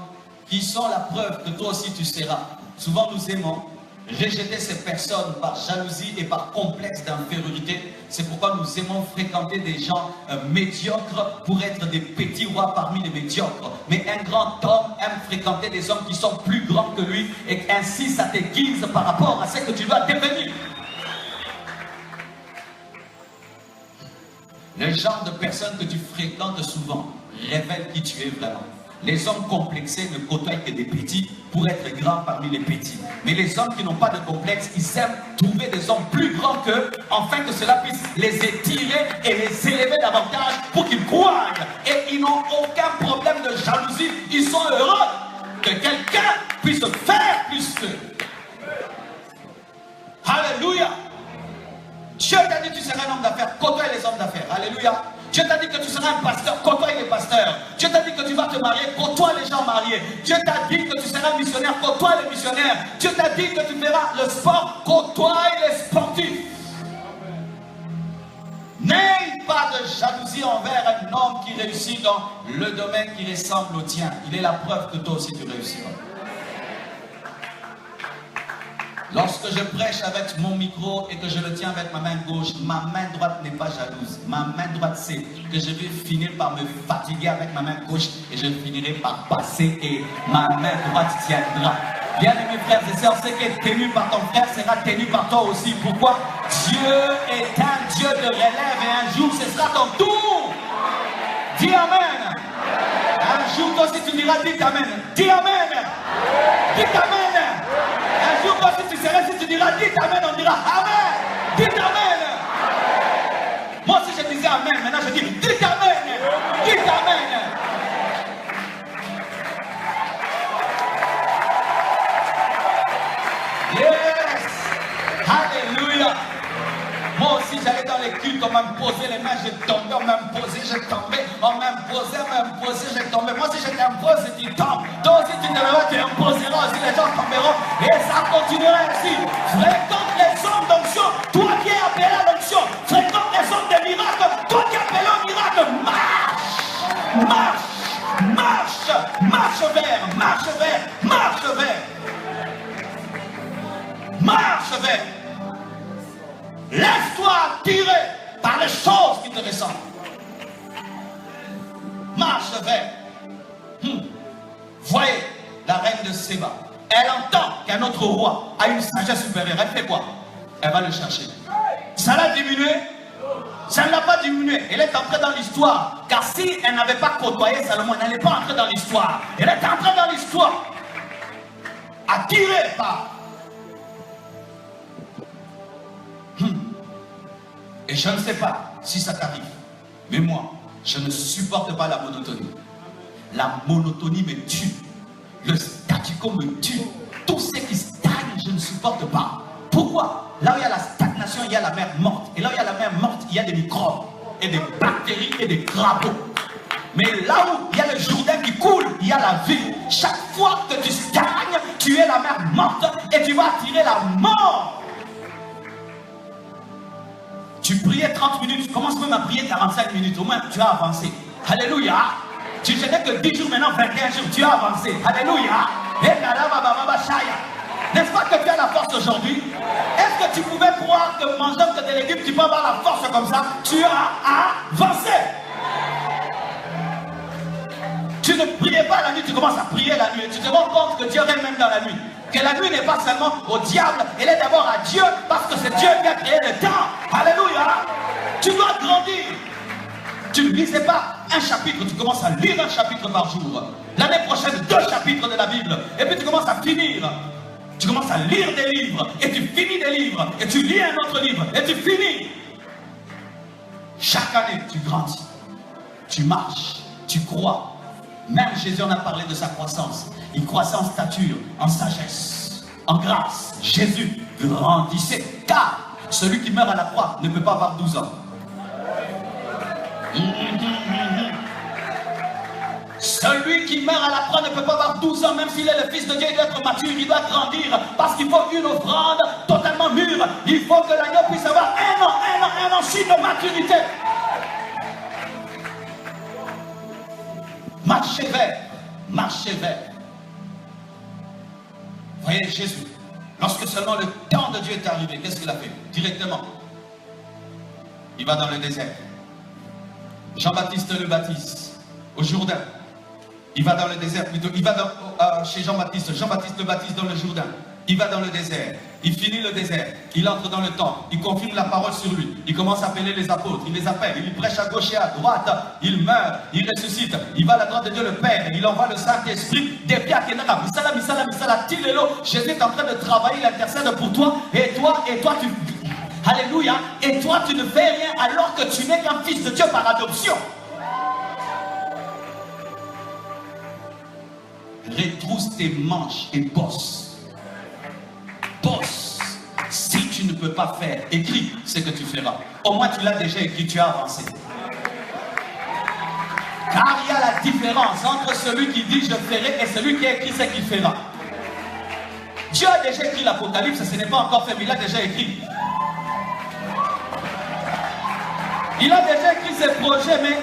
qui sont la preuve que toi aussi tu seras. Souvent, nous aimons rejeter ces personnes par jalousie et par complexe d'infériorité. C'est pourquoi nous aimons fréquenter des gens médiocres pour être des petits rois parmi les médiocres. Mais un grand homme aime fréquenter des hommes qui sont plus grands que lui et ainsi ça t'aiguise par rapport à ce que tu dois devenir. Le genre de personnes que tu fréquentes souvent révèlent qui tu es vraiment. Les hommes complexés ne côtoient que des petits pour être grands parmi les petits. Mais les hommes qui n'ont pas de complexe, ils aiment trouver des hommes plus grands qu'eux, afin que cela puisse les étirer et les élever davantage pour qu'ils croient. Et ils n'ont aucun problème de jalousie. Ils sont heureux que quelqu'un puisse faire plus qu'eux. Alléluia. Dieu t'a dit que tu seras un homme d'affaires, côtoie les hommes d'affaires. Alléluia. Dieu t'a dit que tu seras un pasteur, côtoie les pasteurs. Dieu t'a dit que tu vas te marier, côtoie les gens mariés. Dieu t'a dit que tu seras missionnaire, côtoie les missionnaires. Dieu t'a dit que tu feras le sport, côtoie les sportifs. N'aie pas de jalousie envers un homme qui réussit dans le domaine qui ressemble au tien. Il est la preuve que toi aussi tu réussiras. Lorsque je prêche avec mon micro et que je le tiens avec ma main gauche, ma main droite n'est pas jalouse. Ma main droite sait que je vais finir par me fatiguer avec ma main gauche et je finirai par passer et ma main droite tiendra. Bien aimés frères et sœurs, ce qui est tenu par ton frère sera tenu par toi aussi. Pourquoi? Dieu est un Dieu de relève et un jour ce sera ton tour. Dis Amen. Un jour toi aussi tu diras dis Amen. Dis Amen. Dis Amen. Un jour, toi, si tu serais, si tu diras, dites Amen, on dira Amen. Dites Amen. Moi, si je disais Amen. Maintenant je dis, dites Amen. Dites Amen. Yes. Alléluia. Moi aussi, j'allais dans les cultes, on m'a posé les mains, j'ai tombé, on m'a posé, j'ai tombé, on m'a posé, j'ai tombé. Moi, si je t'impose, tu tombes. Toi aussi, tu te lèveras, tu imposeras aussi, les gens tomberont. Et ça continuera ainsi. Fréquente les hommes d'onction, toi qui es appelé à l'onction. Fréquente les hommes des miracles, toi qui es appelé au miracle. Marche, marche, marche, marche vers, marche vers, marche vers. Marche vers. Laisse-toi attirer par les choses qui te ressemblent. Marche vers. Voyez la reine de Séba. Elle entend qu'un autre roi a une sagesse supérieure. Elle fait quoi? Elle va le chercher. Ça l'a diminué? Ça ne l'a pas diminué. Elle est entrée dans l'histoire. Car si elle n'avait pas côtoyé Salomon, elle n'allait pas entrer dans l'histoire. Elle est entrée dans l'histoire. Attirée par. Et je ne sais pas si ça t'arrive, mais moi, je ne supporte pas la monotonie. La monotonie me tue. Le statu quo me tue. Tout ce qui stagne, je ne supporte pas. Pourquoi? Là où il y a la stagnation, il y a la mer morte. Et là où il y a la mer morte, il y a des microbes, et des bactéries, et des crapauds. Mais là où il y a le Jourdain qui coule, il y a la vie. Chaque fois que tu stagnes, tu es la mer morte et tu vas attirer la mort. Tu priais 30 minutes, tu commences même à prier 45 minutes, au moins tu as avancé. Alléluia. Tu n'es que 10 jours maintenant, 21 jours, tu as avancé. Alléluia. N'est-ce pas que tu as la force aujourd'hui? Est-ce que tu pouvais croire que mangeant que des légumes, tu peux avoir la force comme ça? Tu as avancé. Tu ne priais pas la nuit, tu commences à prier la nuit. Tu te rends compte que Dieu règne même dans la nuit. Que la nuit n'est pas seulement au diable, elle est d'abord à Dieu, parce que c'est Dieu qui a créé le temps. Alléluia. Tu dois grandir. Tu ne lisais pas un chapitre, tu commences à lire un chapitre par jour. L'année prochaine, 2 chapitres de la Bible. Et puis tu commences à finir. Tu commences à lire des livres, et tu finis des livres, et tu lis un autre livre, et tu finis. Chaque année, tu grandis. Tu marches, tu crois. Même Jésus en a parlé de sa croissance. Il croissait en stature, en sagesse, en grâce. Jésus grandissait. Car celui qui meurt à la croix ne peut pas avoir 12 ans. Celui qui meurt à la croix ne peut pas avoir 12 ans, même s'il est le fils de Dieu, il doit être mature, il doit grandir. Parce qu'il faut une offrande totalement mûre. Il faut que l'agneau puisse avoir un an de maturité. Marchez vers, marchez vers. Voyez Jésus, lorsque seulement le temps de Dieu est arrivé, qu'est-ce qu'il a fait? Directement, il va dans le désert. Jean-Baptiste le baptise au Jourdain. Il va dans le désert plutôt. Il va chez Jean-Baptiste. Jean-Baptiste le baptise dans le Jourdain. Il va dans le désert. Il finit le désert. Il entre dans le temple. Il confirme la parole sur lui. Il commence à appeler les apôtres. Il les appelle. Il prêche à gauche et à droite. Il meurt. Il ressuscite. Il va à la droite de Dieu le Père. Il envoie le Saint-Esprit. Jésus est en train de travailler. Il intercède pour toi. Et toi, tu... Alléluia. Et toi, tu ne fais rien alors que tu n'es qu'un fils de Dieu par adoption. Retrousse tes manches et bosse. Bosse. Si tu ne peux pas faire, écris ce que tu feras. Au moins tu l'as déjà écrit, tu as avancé. Car il y a la différence entre celui qui dit je ferai et celui qui a écrit ce qu'il fera. Dieu a déjà écrit l'Apocalypse, ce n'est pas encore fait, mais il a déjà écrit. Il a déjà écrit ses projets, mais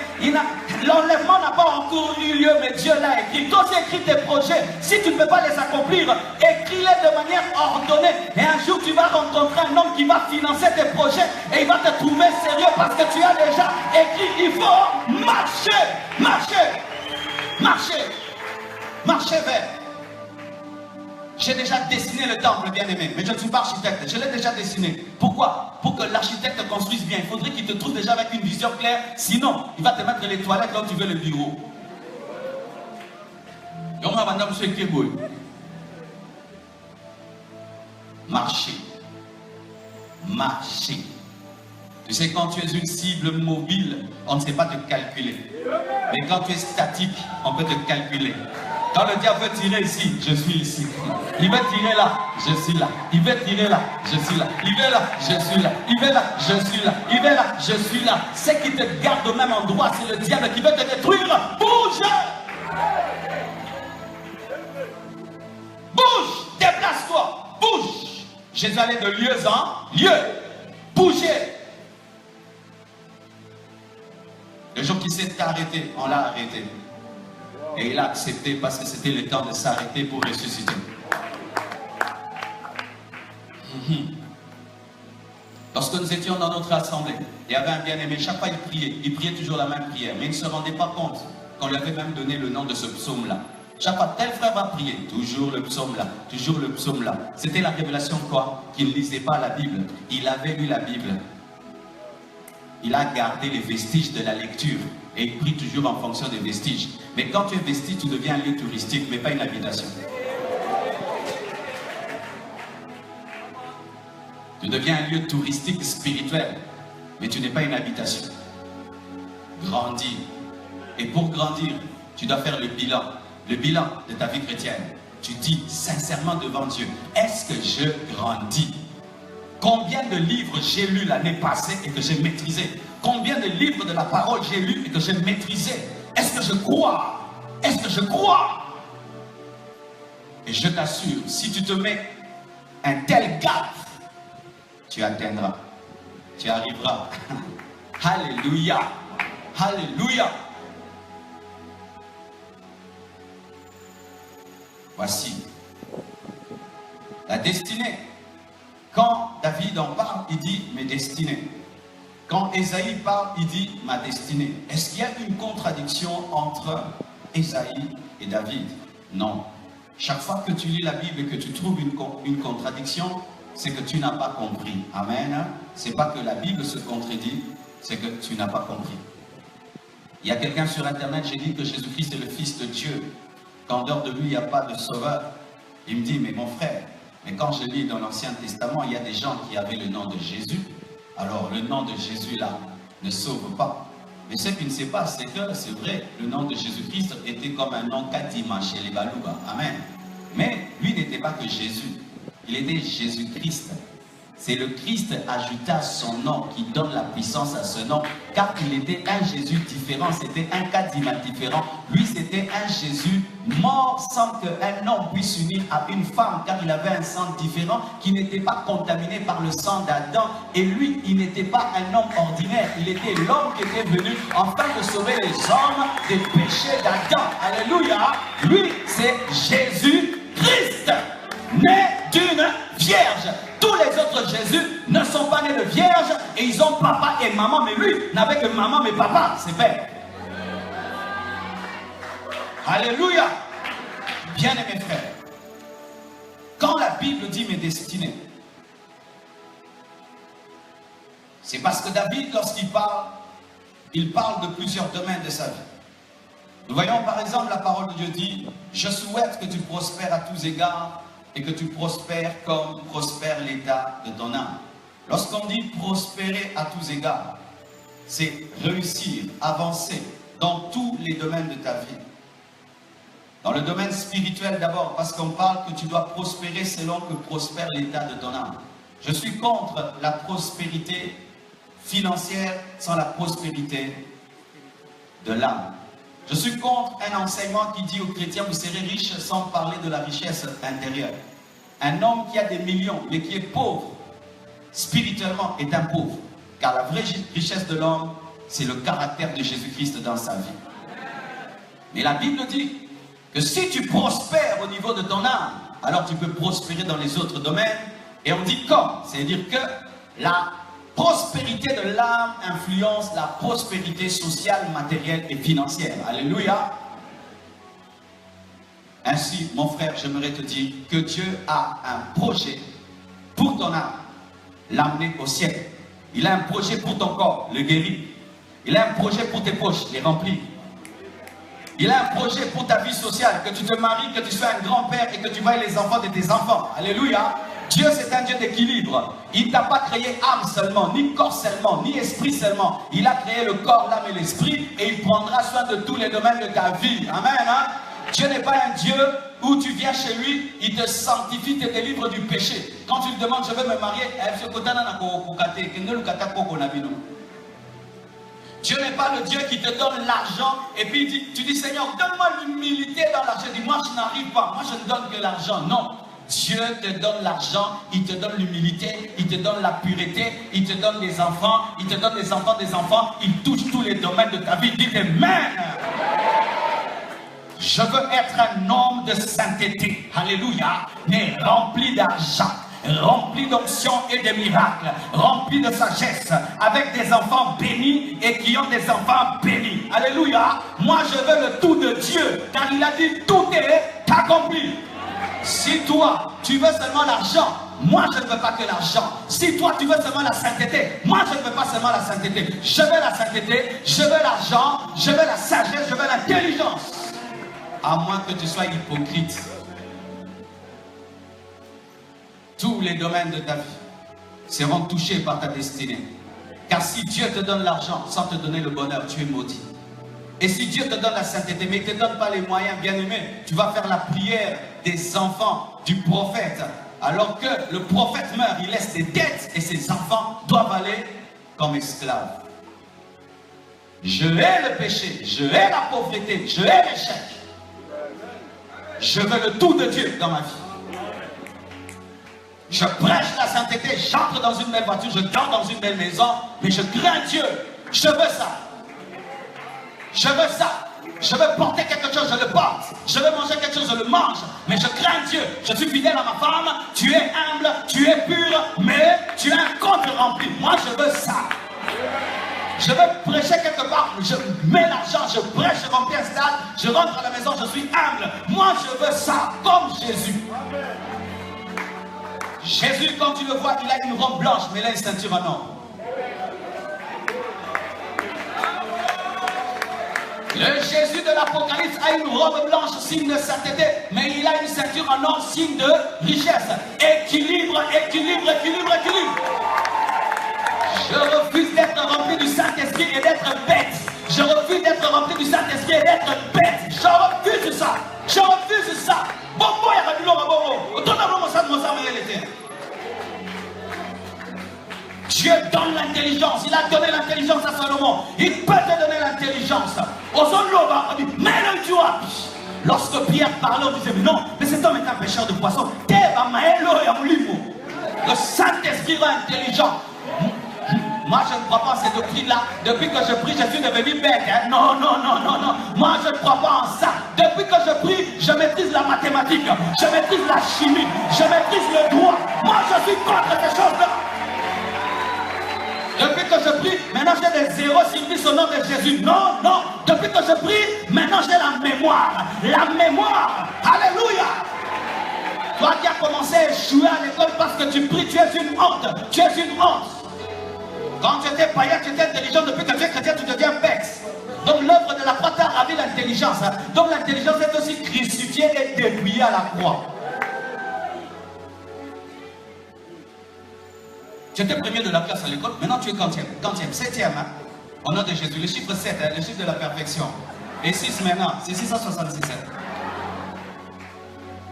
l'enlèvement n'a pas encore eu lieu, mais Dieu l'a écrit. Toi, tu écris tes projets. Si tu ne peux pas les accomplir, écris-les de manière ordonnée. Et un jour, tu vas rencontrer un homme qui va financer tes projets et il va te trouver sérieux parce que tu as déjà écrit. Il faut marcher, marcher, marcher, marcher vers. J'ai déjà dessiné le temple, bien-aimé, mais je ne suis pas architecte. Je l'ai déjà dessiné. Pourquoi? Pour que l'architecte construise bien. Il faudrait qu'il te trouve déjà avec une vision claire. Sinon, il va te mettre les toilettes là où tu veux le bureau. Marcher. Marcher. Tu sais, quand tu es une cible mobile, on ne sait pas te calculer. Mais quand tu es statique, on peut te calculer. Quand le diable veut tirer ici, je suis ici. Il veut tirer là, je suis là. Il veut tirer là, je suis là. Il veut là, je suis là. Il veut là, je suis là. Il veut là, je suis là. Ce qui te garde au même endroit, c'est le diable qui veut te détruire. Bouge! Bouge! Déplace-toi! Bouge! Jésus allait de lieu en lieu. Bougez! Le jour qui s'est arrêté, on l'a arrêté. Et il a accepté parce que c'était le temps de s'arrêter pour ressusciter. Lorsque nous étions dans notre assemblée, il y avait un bien-aimé, chaque fois il priait toujours la même prière, mais il ne se rendait pas compte qu'on lui avait même donné le nom de ce psaume-là. Chaque fois, tel frère va prier, toujours le psaume là, toujours le psaume là. C'était la révélation quoi? Qu'il ne lisait pas la Bible, il avait lu la Bible. Il a gardé les vestiges de la lecture et il prie toujours en fonction des vestiges. Mais quand tu es vestige, tu deviens un lieu touristique, mais pas une habitation. Tu deviens un lieu touristique spirituel, mais tu n'es pas une habitation. Grandis. Et pour grandir, tu dois faire le bilan de ta vie chrétienne. Tu dis sincèrement devant Dieu, est-ce que je grandis? Combien de livres j'ai lu l'année passée et que j'ai maîtrisé? Combien de livres de la parole j'ai lu et que j'ai maîtrisé? Est-ce que je crois? Est-ce que je crois? Et je t'assure, si tu te mets un tel gap, tu atteindras. Tu arriveras. Alléluia. Alléluia. Voici la destinée. Quand David en parle, il dit mes destinées. Quand Ésaïe parle, il dit ma destinée. Est-ce qu'il y a une contradiction entre Ésaïe et David? Non. Chaque fois que tu lis la Bible et que tu trouves une contradiction, c'est que tu n'as pas compris. Amen. C'est pas que la Bible se contredit, c'est que tu n'as pas compris. Il y a quelqu'un sur Internet, j'ai dit que Jésus-Christ est le Fils de Dieu. Qu'en dehors de lui, il n'y a pas de sauveur. Il me dit, mais mon frère, mais quand je lis dans l'Ancien Testament, il y a des gens qui avaient le nom de Jésus. Alors, le nom de Jésus, là, ne sauve pas. Mais ce qu'il ne sait pas, c'est que, c'est vrai, le nom de Jésus-Christ était comme un nom Kadima chez les Balouba. Amen. Mais lui n'était pas que Jésus. Il était Jésus-Christ. C'est le Christ ajouta son nom qui donne la puissance à ce nom. Car il était un Jésus différent. C'était un Kadima différent. Lui, c'était un Jésus mort sans qu'un homme puisse s'unir à une femme. Car il avait un sang différent qui n'était pas contaminé par le sang d'Adam. Et lui, il n'était pas un homme ordinaire. Il était l'homme qui était venu afin de sauver les hommes des péchés d'Adam. Alléluia. Lui, c'est Jésus-Christ, né d'une vierge. Tous les autres Jésus ne sont pas nés de vierge et ils ont papa et maman, mais lui n'avait que maman mais papa, c'est père. Alléluia. Bien-aimés frères, quand la Bible dit mes destinées, c'est parce que David, lorsqu'il parle, il parle de plusieurs domaines de sa vie. Nous voyons par exemple la parole de Dieu dit, je souhaite que tu prospères à tous égards et que tu prospères comme prospère l'état de ton âme. Lorsqu'on dit prospérer à tous égards, c'est réussir, avancer dans tous les domaines de ta vie. Dans le domaine spirituel d'abord, parce qu'on parle que tu dois prospérer selon que prospère l'état de ton âme. Je suis contre la prospérité financière sans la prospérité de l'âme. Je suis contre un enseignement qui dit aux chrétiens, vous serez riches sans parler de la richesse intérieure. Un homme qui a des millions, mais qui est pauvre, spirituellement est un pauvre. Car la vraie richesse de l'homme, c'est le caractère de Jésus-Christ dans sa vie. Mais la Bible dit que si tu prospères au niveau de ton âme, alors tu peux prospérer dans les autres domaines. Et on dit comme, c'est-à-dire que la prospérité de l'âme influence la prospérité sociale, matérielle et financière. Alléluia. Ainsi, mon frère, j'aimerais te dire que Dieu a un projet pour ton âme, l'amener au ciel. Il a un projet pour ton corps, le guérir. Il a un projet pour tes poches, les remplir. Il a un projet pour ta vie sociale, que tu te maries, que tu sois un grand-père et que tu voies les enfants de tes enfants. Alléluia. Dieu, c'est un Dieu d'équilibre. Il ne t'a pas créé âme seulement, ni corps seulement, ni esprit seulement. Il a créé le corps, l'âme et l'esprit, et il prendra soin de tous les domaines de ta vie. Amen. Hein? Dieu n'est pas un Dieu où tu viens chez lui, il te sanctifie, te délivre du péché. Quand tu lui demandes, je veux me marier, Dieu n'est pas le Dieu qui te donne l'argent et puis tu dis Seigneur, donne-moi l'humilité dans l'argent. Il dit, moi je n'arrive pas, moi je ne donne que l'argent. Non, Dieu te donne l'argent, il te donne l'humilité, il te donne la pureté, il te donne des enfants, il te donne des enfants, il touche tous les domaines de ta vie. Dites Amen. Je veux être un homme de sainteté, alléluia, mais rempli d'argent, rempli d'onction et de miracles, rempli de sagesse, avec des enfants bénis et qui ont des enfants bénis. Alléluia. Moi je veux le tout de Dieu, car il a dit tout est accompli. Si toi tu veux seulement l'argent, moi je ne veux pas que l'argent. Si toi tu veux seulement la sainteté, moi je ne veux pas seulement la sainteté. Je veux la sainteté, je veux l'argent, je veux la sagesse, je veux l'intelligence. À moins que tu sois hypocrite. Tous les domaines de ta vie seront touchés par ta destinée. Car si Dieu te donne l'argent sans te donner le bonheur, tu es maudit. Et si Dieu te donne la sainteté, mais il ne te donne pas les moyens, bien aimé, tu vas faire la prière des enfants du prophète. Alors que le prophète meurt, il laisse ses dettes et ses enfants doivent aller comme esclaves. Je hais le péché, je hais la pauvreté, je hais l'échec. Je veux le tout de Dieu dans ma vie. Je prêche la sainteté, j'entre dans une belle voiture, je dors dans une belle maison, mais je crains Dieu. Je veux ça. Je veux ça. Je veux porter quelque chose, je le porte. Je veux manger quelque chose, je le mange. Mais je crains Dieu. Je suis fidèle à ma femme. Tu es humble, tu es pur, mais tu as un compte rempli. Moi, je veux ça. Je veux prêcher quelque part, je mets l'argent, je prêche, je remplis un stade, je rentre à la maison, je suis humble. Moi, je veux ça, comme Jésus. Jésus, quand tu le vois, il a une robe blanche, mais il a une ceinture en or. Le Jésus de l'Apocalypse a une robe blanche, signe de sainteté, mais il a une ceinture en or, signe de richesse. Équilibre, équilibre, équilibre, équilibre. Je refuse d'être rempli du Saint-Esprit et d'être bête. Je refuse d'être rempli du Saint-Esprit et d'être bête. Je refuse ça. Je refuse ça. Dieu donne l'intelligence. Il a donné l'intelligence à Salomon. Il peut te donner l'intelligence. Lorsque Pierre parlait, on disait, mais non, mais cet homme est un pêcheur de poissons. Le Saint-Esprit est intelligent. Moi, je ne crois pas à ces doctrines-là. Depuis que je prie, je suis devenu bête. Hein? Non, non, non, non, non. Moi, je ne crois pas en ça. Depuis que je prie, je maîtrise la mathématique. Je maîtrise la chimie. Je maîtrise le droit. Moi, je suis contre ces choses-là. Depuis que je prie, maintenant j'ai des 0 sur 10 au nom de Jésus. Non, non. Depuis que je prie, maintenant j'ai la mémoire. La mémoire. Alléluia. Toi qui as commencé à échouer à l'école parce que tu pries, tu es une honte. Tu es une honte. Quand tu étais païen, tu étais intelligent. Depuis que tu es chrétien, tu deviens bête. Donc l'œuvre de la croix t'a ravi l'intelligence. Donc l'intelligence est aussi crucifiée et dépouillée à la croix. Tu étais premier de la classe à l'école, maintenant tu es quantième, 7e. Hein? Au nom de Jésus, le chiffre 7, hein, le chiffre de la perfection. Et 6 maintenant, c'est 666.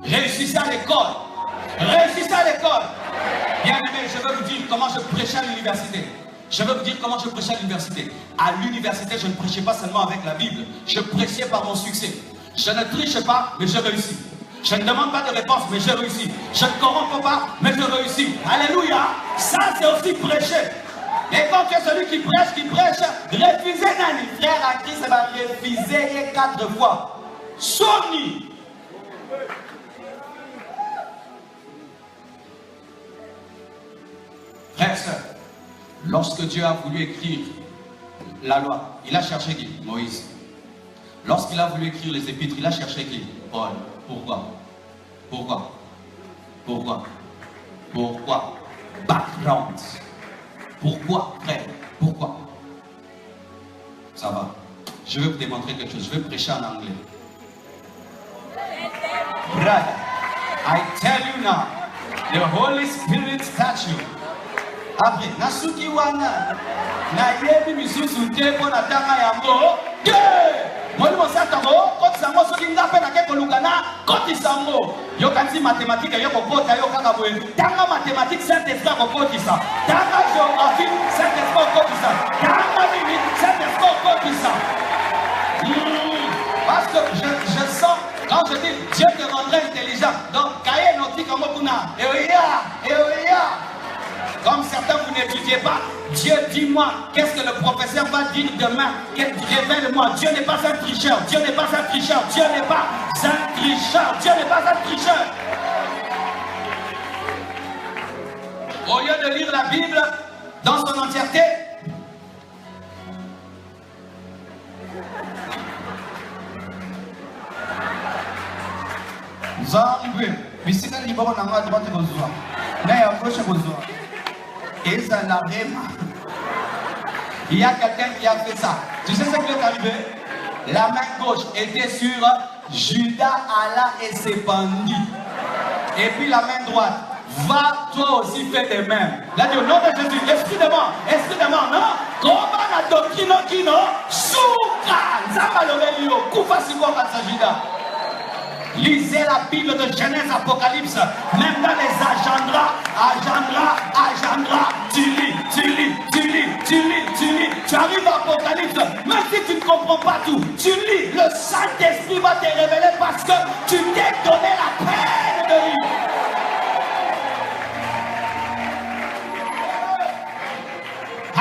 Réussissez à l'école. Réussissez à l'école. Bien aimé, je vais vous dire comment je prêchais à l'université. Je vais vous dire comment je prêchais à l'université. À l'université, je ne prêchais pas seulement avec la Bible. Je prêchais par mon succès. Je ne triche pas, mais je réussis. Je ne demande pas de réponse, mais je réussis. Je ne corromps pas, mais je réussis. Alléluia. Ça, c'est aussi prêcher. Et quand tu es celui qui prêche, refusez Nani. Frère à Christ, va refuser 4 fois. Soni. Frère, sœur, lorsque Dieu a voulu écrire la loi, il a cherché qui? Moïse. Lorsqu'il a voulu écrire les épîtres, il a cherché qui? Paul. Pourquoi? Pourquoi? Pourquoi? Pourquoi? Background. Pourquoi, frère? Pourquoi? Ça va. Je vais vous démontrer quelque chose. Je vais prêcher en anglais. Brother, I tell you now, The Holy Spirit touch you. Après, nasuki wana na yebi misusu te pona tanga yango. Moi mo satango, koti sango soki ngape na ke kolukana, koti sango. Yo kanti mathématique yo kokota yo kaka boye. Tanga mathématique Saint-Esprit kokotisa. Tanga géographie Saint-Esprit kokotisa. Tanga bible Saint-Esprit kokotisa. Parce que je sens quand je dis Dieu te rendrait intelligent. Donc cahier nautique en mokuna. Comme certains vous n'étudiez pas, Dieu dis-moi, qu'est-ce que le professeur va dire demain? Révèle-moi, Dieu n'est pas un tricheur, Dieu n'est pas un tricheur, Dieu n'est pas un tricheur, Dieu n'est pas un tricheur. Au lieu de lire la Bible dans son entièreté, il y a quelqu'un qui a fait ça. Tu sais ce qui est arrivé? La main gauche était sur Judas, Allah et ses bandits. Et puis la main droite, va toi aussi faire des mains. Là, dit au nom de Jésus, esprit de mort, non? Comment la doctrine qui non? Souka, Zamalolelio, Koufa Sikora Sajida. Lisez la Bible de Genèse, Apocalypse, même dans les agendras, tu arrives à Apocalypse, même si tu ne comprends pas tout, tu lis, le Saint-Esprit va te révéler parce que tu t'es donné la peine de lire.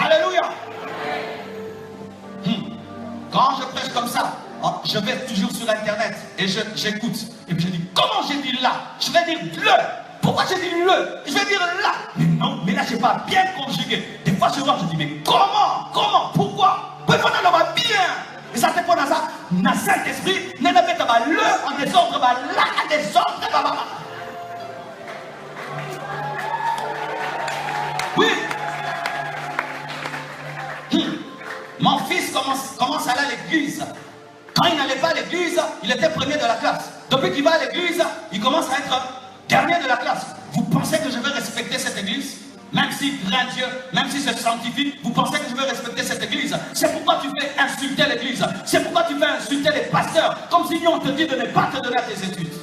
Alléluia. Quand je prêche comme ça, je vais toujours sur internet et j'écoute. Et puis je dis, comment j'ai dit là? Je vais dire le. Pourquoi j'ai dit le? Je vais dire là. Mais non, mais là je n'ai pas bien conjugué. Des fois je vois, je dis, mais comment? Pourquoi? Pourquoi on va bien? Et ça te fait dans ça. Dans le Saint-Esprit, ne pas le en désordre, là en désordre. Oui. Mon fils commence à aller à l'église. Quand il n'allait pas à l'église, il était premier de la classe. Depuis qu'il va à l'église, il commence à être dernier de la classe. Vous pensez que je vais respecter cette église? Même si craint Dieu, même si c'est scientifique, vous pensez que je vais respecter cette église? C'est pourquoi tu fais insulter l'église. C'est pourquoi tu fais insulter les pasteurs. Comme si on te dit de ne pas te donner à tes études.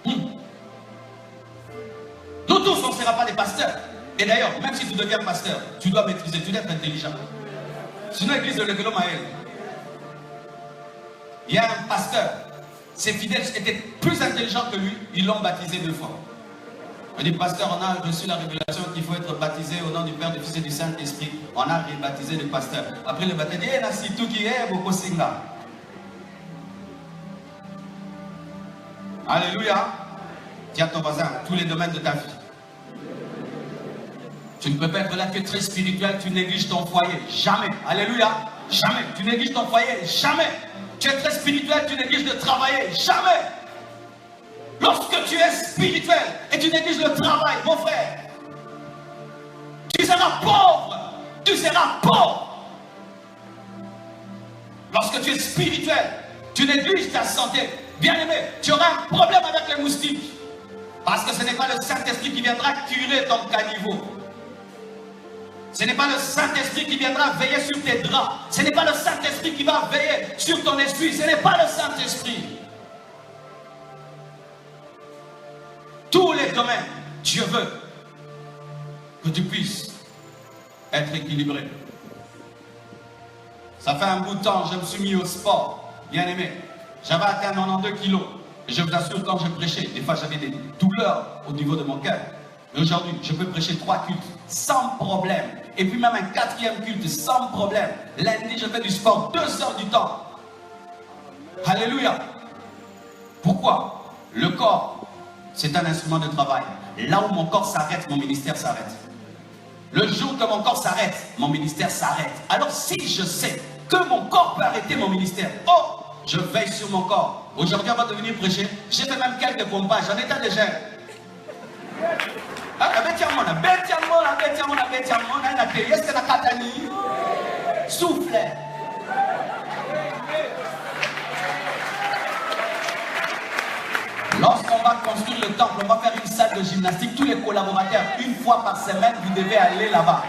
Nous tous, on ne sera pas des pasteurs. Et d'ailleurs, même si tu deviens pasteur, tu dois maîtriser, tu dois être intelligent. Sinon, l'église de l'Église Maël, il y a un pasteur, ses fidèles étaient plus intelligents que lui, ils l'ont baptisé 2 fois. Il dit, pasteur, on a reçu la révélation qu'il faut être baptisé au nom du Père, du Fils et du Saint-Esprit. On a rebaptisé le pasteur. Après le baptême, il y a tout qui est beaucoup singa. Alléluia. Dis à ton voisin, tous les domaines de ta vie. Tu ne peux pas être là, tu es très spirituel, tu négliges ton foyer. Jamais. Alléluia. Jamais. Tu négliges ton foyer. Jamais. Tu es très spirituel, tu négliges de travailler. Jamais. Lorsque tu es spirituel et tu négliges le travail, mon frère, tu seras pauvre. Tu seras pauvre. Lorsque tu es spirituel, tu négliges ta santé. Bien aimé, tu auras un problème avec les moustiques. Parce que ce n'est pas le Saint-Esprit qui viendra curer ton caniveau. Ce n'est pas le Saint-Esprit qui viendra veiller sur tes draps. Ce n'est pas le Saint-Esprit qui va veiller sur ton esprit. Ce n'est pas le Saint-Esprit. Tous les domaines, Dieu veut que tu puisses être équilibré. Ça fait un bout de temps, je me suis mis au sport. Bien aimé. J'avais atteint 92 kilos. Et je vous assure, quand je prêchais, des fois j'avais des douleurs au niveau de mon cœur. Mais aujourd'hui, je peux prêcher 3 cultes sans problème. Et puis même un 4e culte sans problème. Lundi, je fais du sport 2 heures du temps. Alléluia. Pourquoi? Le corps, c'est un instrument de travail. Là où mon corps s'arrête, mon ministère s'arrête. Le jour que mon corps s'arrête, mon ministère s'arrête. Alors si je sais que mon corps peut arrêter mon ministère, oh, je veille sur mon corps. Aujourd'hui, avant de venir prêcher, j'ai fait même quelques pompages en état de gêne. Souffle. temple, on va faire une salle de gymnastique. Tous les collaborateurs, une fois par semaine, vous devez aller là-bas.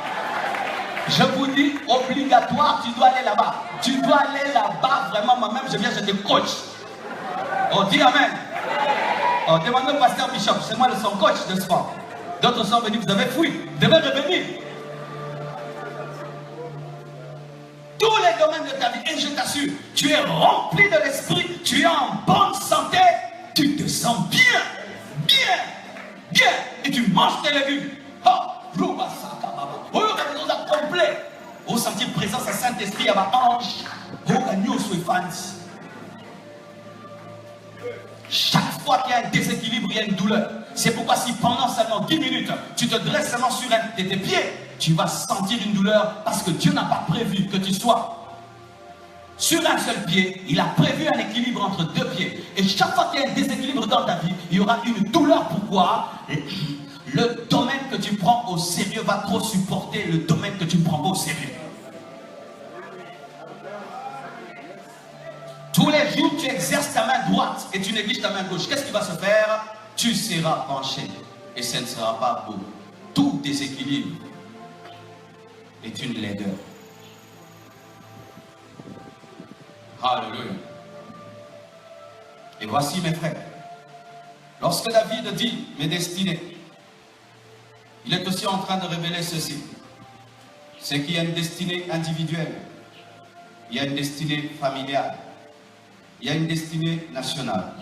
Je vous dis, obligatoire, tu dois aller là-bas. Tu dois aller là-bas, vraiment, moi-même, je viens, je te coach. Oh, dis amen. Oh, demandez au pasteur Bishop, c'est moi son coach de sport. D'autres sont venus, vous avez fui, vous devez revenir. Tous les domaines de ta vie, et je t'assure, tu es rempli de l'esprit, tu es en bonne santé, tu te sens bien, et tu manges tes légumes. Complet. Vous sentez présence à Saint-Esprit, à ma ange. Chaque fois qu'il y a un déséquilibre, il y a une douleur. C'est pourquoi si pendant seulement 10 minutes, tu te dresses seulement sur un de tes pieds, tu vas sentir une douleur parce que Dieu n'a pas prévu que tu sois sur un seul pied. Il a prévu un équilibre entre deux pieds. Et chaque fois qu'il y a un déséquilibre dans ta vie, il y aura une douleur. Pourquoi? Le domaine que tu prends au sérieux va trop supporter le domaine que tu ne prends pas au sérieux. Tous les jours, tu exerces ta main droite et tu négliges ta main gauche. Qu'est-ce qui va se faire? Tu seras penché et ce ne sera pas beau. Tout déséquilibre est une laideur. Alléluia. Et voici mes frères. Lorsque David dit mes destinées, il est aussi en train de révéler ceci. C'est qu'il y a une destinée individuelle. Il y a une destinée familiale. Il y a une destinée nationale.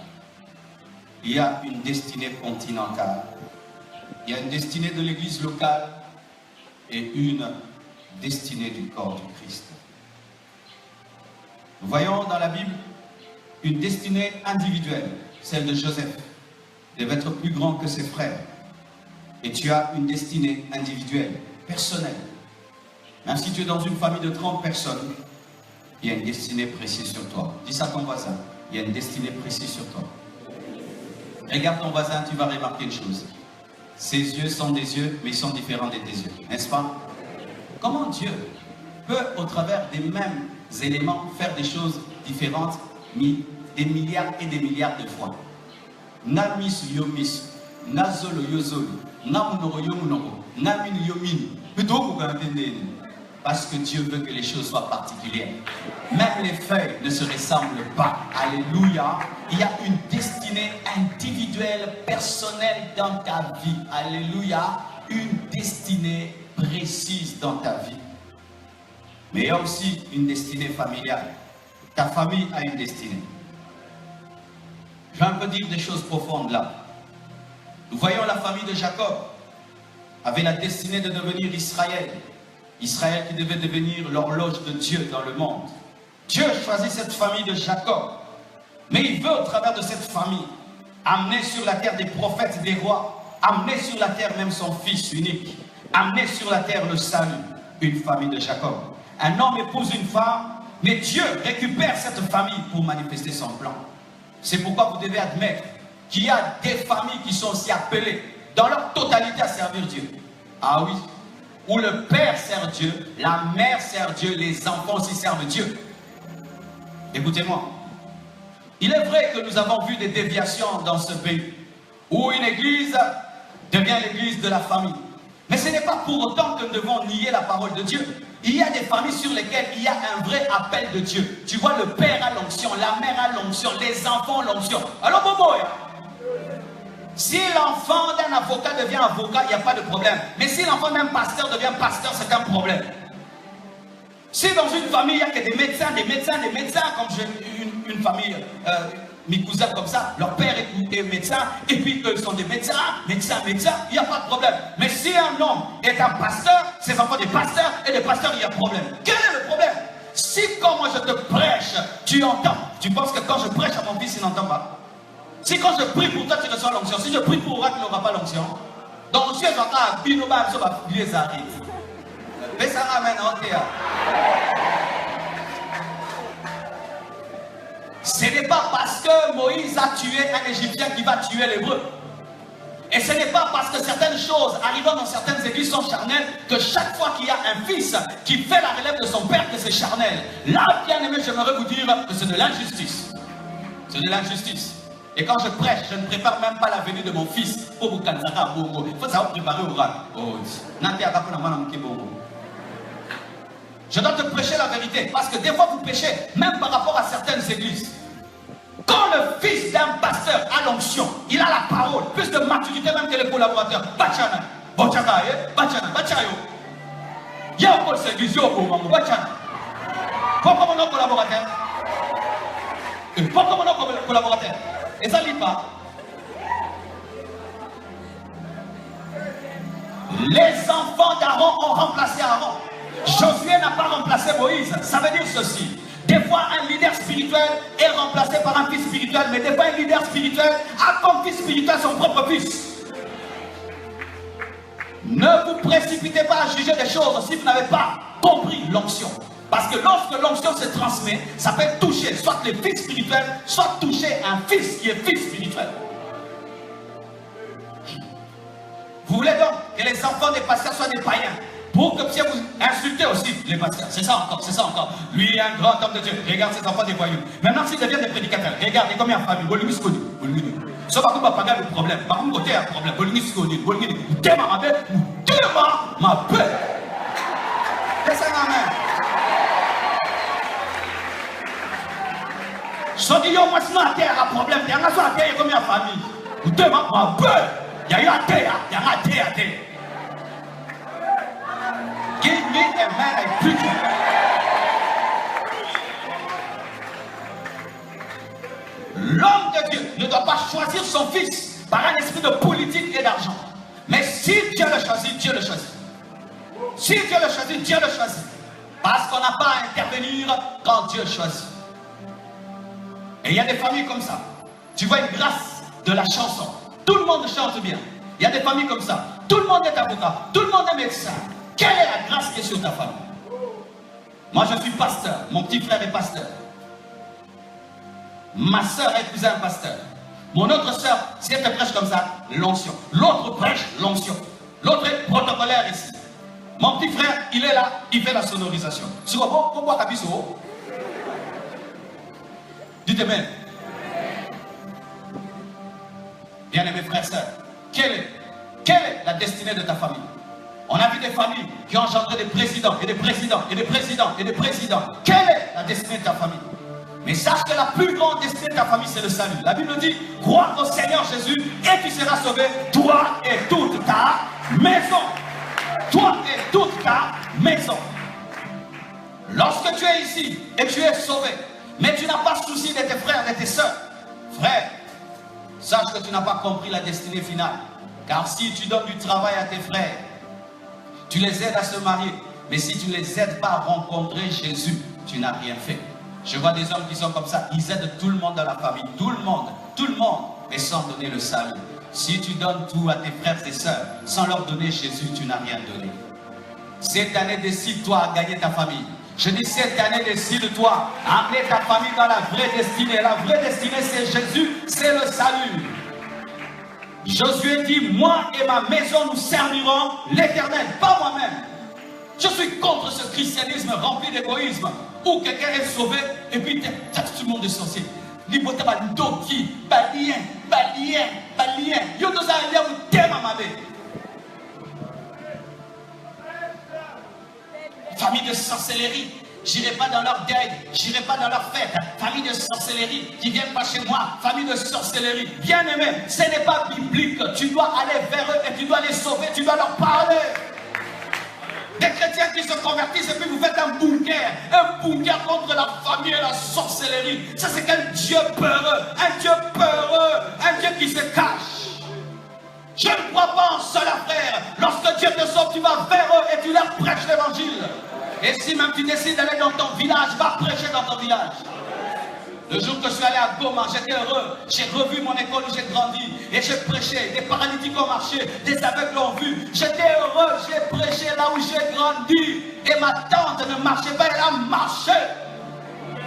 Il y a une destinée continentale. Il y a une destinée de l'église locale et une destinée du corps du Christ. Nous voyons dans la Bible une destinée individuelle, celle de Joseph, devait être plus grand que ses frères. Et tu as une destinée individuelle, personnelle. Même si tu es dans une famille de 30 personnes, il y a une destinée précise sur toi. Dis ça à ton voisin, il y a une destinée précise sur toi. Regarde ton voisin, tu vas remarquer une chose. Ses yeux sont des yeux, mais ils sont différents de tes yeux, n'est-ce pas? Comment Dieu peut, au travers des mêmes éléments, faire des choses différentes, des milliards et des milliards de fois? Namis yomis, nazolo yozolo, namunoro yomunoro, naminu yominu. Parce que Dieu veut que les choses soient particulières. Même les feuilles ne se ressemblent pas. Alléluia. Il y a une destinée individuelle, personnelle dans ta vie. Alléluia. Une destinée précise dans ta vie. Mais il y a aussi une destinée familiale. Ta famille a une destinée. Je vais un peu dire des choses profondes là. Nous voyons la famille de Jacob avait la destinée de devenir Israël. Israël qui devait devenir l'horloge de Dieu dans le monde. Dieu choisit cette famille de Jacob. Mais il veut au travers de cette famille amener sur la terre des prophètes, des rois, amener sur la terre même son fils unique, amener sur la terre le salut, une famille de Jacob. Un homme épouse une femme, mais Dieu récupère cette famille pour manifester son plan. C'est pourquoi vous devez admettre qu'il y a des familles qui sont aussi appelées dans leur totalité à servir Dieu. Ah oui, où le père sert Dieu, la mère sert Dieu, les enfants aussi servent Dieu. Écoutez-moi, il est vrai que nous avons vu des déviations dans ce pays, où une église devient l'église de la famille. Mais ce n'est pas pour autant que nous devons nier la parole de Dieu. Il y a des familles sur lesquelles il y a un vrai appel de Dieu. Tu vois, le père a l'onction, la mère a l'onction, les enfants ont l'onction. Alors, Bobo, si l'enfant d'un avocat devient avocat, il n'y a pas de problème. Mais si l'enfant d'un pasteur devient pasteur, c'est un problème. Si dans une famille, il n'y a que des médecins, comme j'ai une famille, mes cousins comme ça, leur père est médecin, et puis eux sont des médecins, il n'y a pas de problème. Mais si un homme est un pasteur, ses enfants des pasteurs, et des pasteurs, il y a problème. Quel est le problème? Si quand moi je te prêche, tu entends, tu penses que quand je prêche à mon fils, il n'entend pas? Si quand je prie pour toi, tu reçois l'onction. Si je prie pour Oracle, il n'aura pas l'onction. Donc, si j'entends à Binoba, je vais les arrêter. Mais ça ramène en terre. Ce n'est pas parce que Moïse a tué un Égyptien qui va tuer l'Hébreu. Et ce n'est pas parce que certaines choses arrivant dans certaines églises sont charnelles que chaque fois qu'il y a un fils qui fait la relève de son père que c'est charnel. Là, bien aimé, j'aimerais vous dire que c'est de l'injustice. C'est de l'injustice. Et quand je prêche, je ne prépare même pas la venue de mon fils pour vous candidater à Bongo. Il faut savoir préparer au rat. Je dois te prêcher la vérité parce que des fois vous péchez, même par rapport à certaines églises. Quand le fils d'un pasteur a l'onction, il a la parole, plus de maturité même que les collaborateurs. Bachana, Bachana, Bachana, Bachana. Il y a encore cette vision pour moi, Bachana. Pourquoi mon collaborateur? Pourquoi mon collaborateur? Et ça lit pas. Les enfants d'Aaron ont remplacé Aaron. Josué n'a pas remplacé Moïse. Ça veut dire ceci. Des fois, un leader spirituel est remplacé par un fils spirituel, mais des fois, un leader spirituel a comme fils spirituel son propre fils. Ne vous précipitez pas à juger des choses si vous n'avez pas compris l'onction. Parce que lorsque l'onction se transmet, ça peut toucher soit les fils spirituels, soit toucher un fils qui est fils spirituel. Vous voulez donc que les enfants des pasteurs soient des païens pour que vous insultez aussi les pasteurs. C'est ça encore, c'est ça encore. Lui est un grand homme de Dieu. Regarde ses enfants des voyous. Maintenant, s'ils deviennent des prédicateurs, regardez combien de familles. Ça va pas pagar le problème. Par contre, côté un problème. So dit yo moi sinon à terre a problème, il y a un à terre combien de familles. Vous demandez ma peu. Il y a eu à terre, il y a un terre à terre. Give me a man I preach. L'homme de Dieu ne doit pas choisir son fils par un esprit de politique et d'argent. Mais si Dieu le choisit, Dieu le choisit. Si Dieu le choisit, Dieu le choisit. Parce qu'on n'a pas à intervenir quand Dieu choisit. Et il y a des familles comme ça. Tu vois une grâce de la chanson. Tout le monde chante bien. Il y a des familles comme ça. Tout le monde est avocat. Tout le monde est médecin. Quelle est la grâce qui est sur ta famille? Moi, je suis pasteur. Mon petit frère est pasteur. Ma soeur a épousé un pasteur. Mon autre soeur, si elle te prêche comme ça, l'onction. L'autre prêche l'onction. L'autre est protocolaire ici. Mon petit frère, il est là, il fait la sonorisation. Sur le bon, pourquoi tu as dites même. Bien-aimés frères et sœurs, quelle est la destinée de ta famille? On a vu des familles qui ont engendré des présidents et des présidents et des présidents et des présidents. Quelle est la destinée de ta famille? Mais sache que la plus grande destinée de ta famille, c'est le salut. La Bible dit, crois au Seigneur Jésus et tu seras sauvé, toi et toute ta maison. Toi et toute ta maison. Lorsque tu es ici et tu es sauvé, mais tu n'as pas souci de tes frères et de tes sœurs, frère, sache que tu n'as pas compris la destinée finale. Car si tu donnes du travail à tes frères, tu les aides à se marier, mais si tu ne les aides pas à rencontrer Jésus, tu n'as rien fait. Je vois des hommes qui sont comme ça, ils aident tout le monde dans la famille, tout le monde, mais sans donner le salut. Si tu donnes tout à tes frères et sœurs, sans leur donner Jésus, tu n'as rien donné. Cette année, décide-toi à gagner ta famille. Je dis cette année, décide-toi à amener ta famille dans la vraie destinée. La vraie destinée, c'est Jésus, c'est le salut. Josué dit, moi et ma maison, nous servirons l'Éternel, pas moi-même. Je suis contre ce christianisme rempli d'égoïsme, où quelqu'un est sauvé et puis tout le monde est sorcier. Libota Doki, Balien. Yo nous allons vous thème à ma mère. Famille de sorcellerie. J'irai pas dans leur deuil, j'irai pas dans leur fête. Famille de sorcellerie qui viennent pas chez moi. Famille de sorcellerie. Bien aimé, ce n'est pas biblique. Tu dois aller vers eux et tu dois les sauver, tu dois leur parler. Des chrétiens qui se convertissent et puis vous faites un bunker contre la famille et la sorcellerie. Ça c'est un Dieu peureux, un Dieu qui se cache. Je ne crois pas en cela, frère. Lorsque Dieu te sauve, tu vas vers eux et tu leur prêches l'évangile. Et si même tu décides d'aller dans ton village, va prêcher dans ton village. Le jour que je suis allé à Goma, j'étais heureux. J'ai revu mon école où j'ai grandi. Et j'ai prêché. Des paralytiques ont marché. Des aveugles l'ont vu. J'étais heureux. J'ai prêché là où j'ai grandi. Et ma tante ne marchait pas. Elle a marché.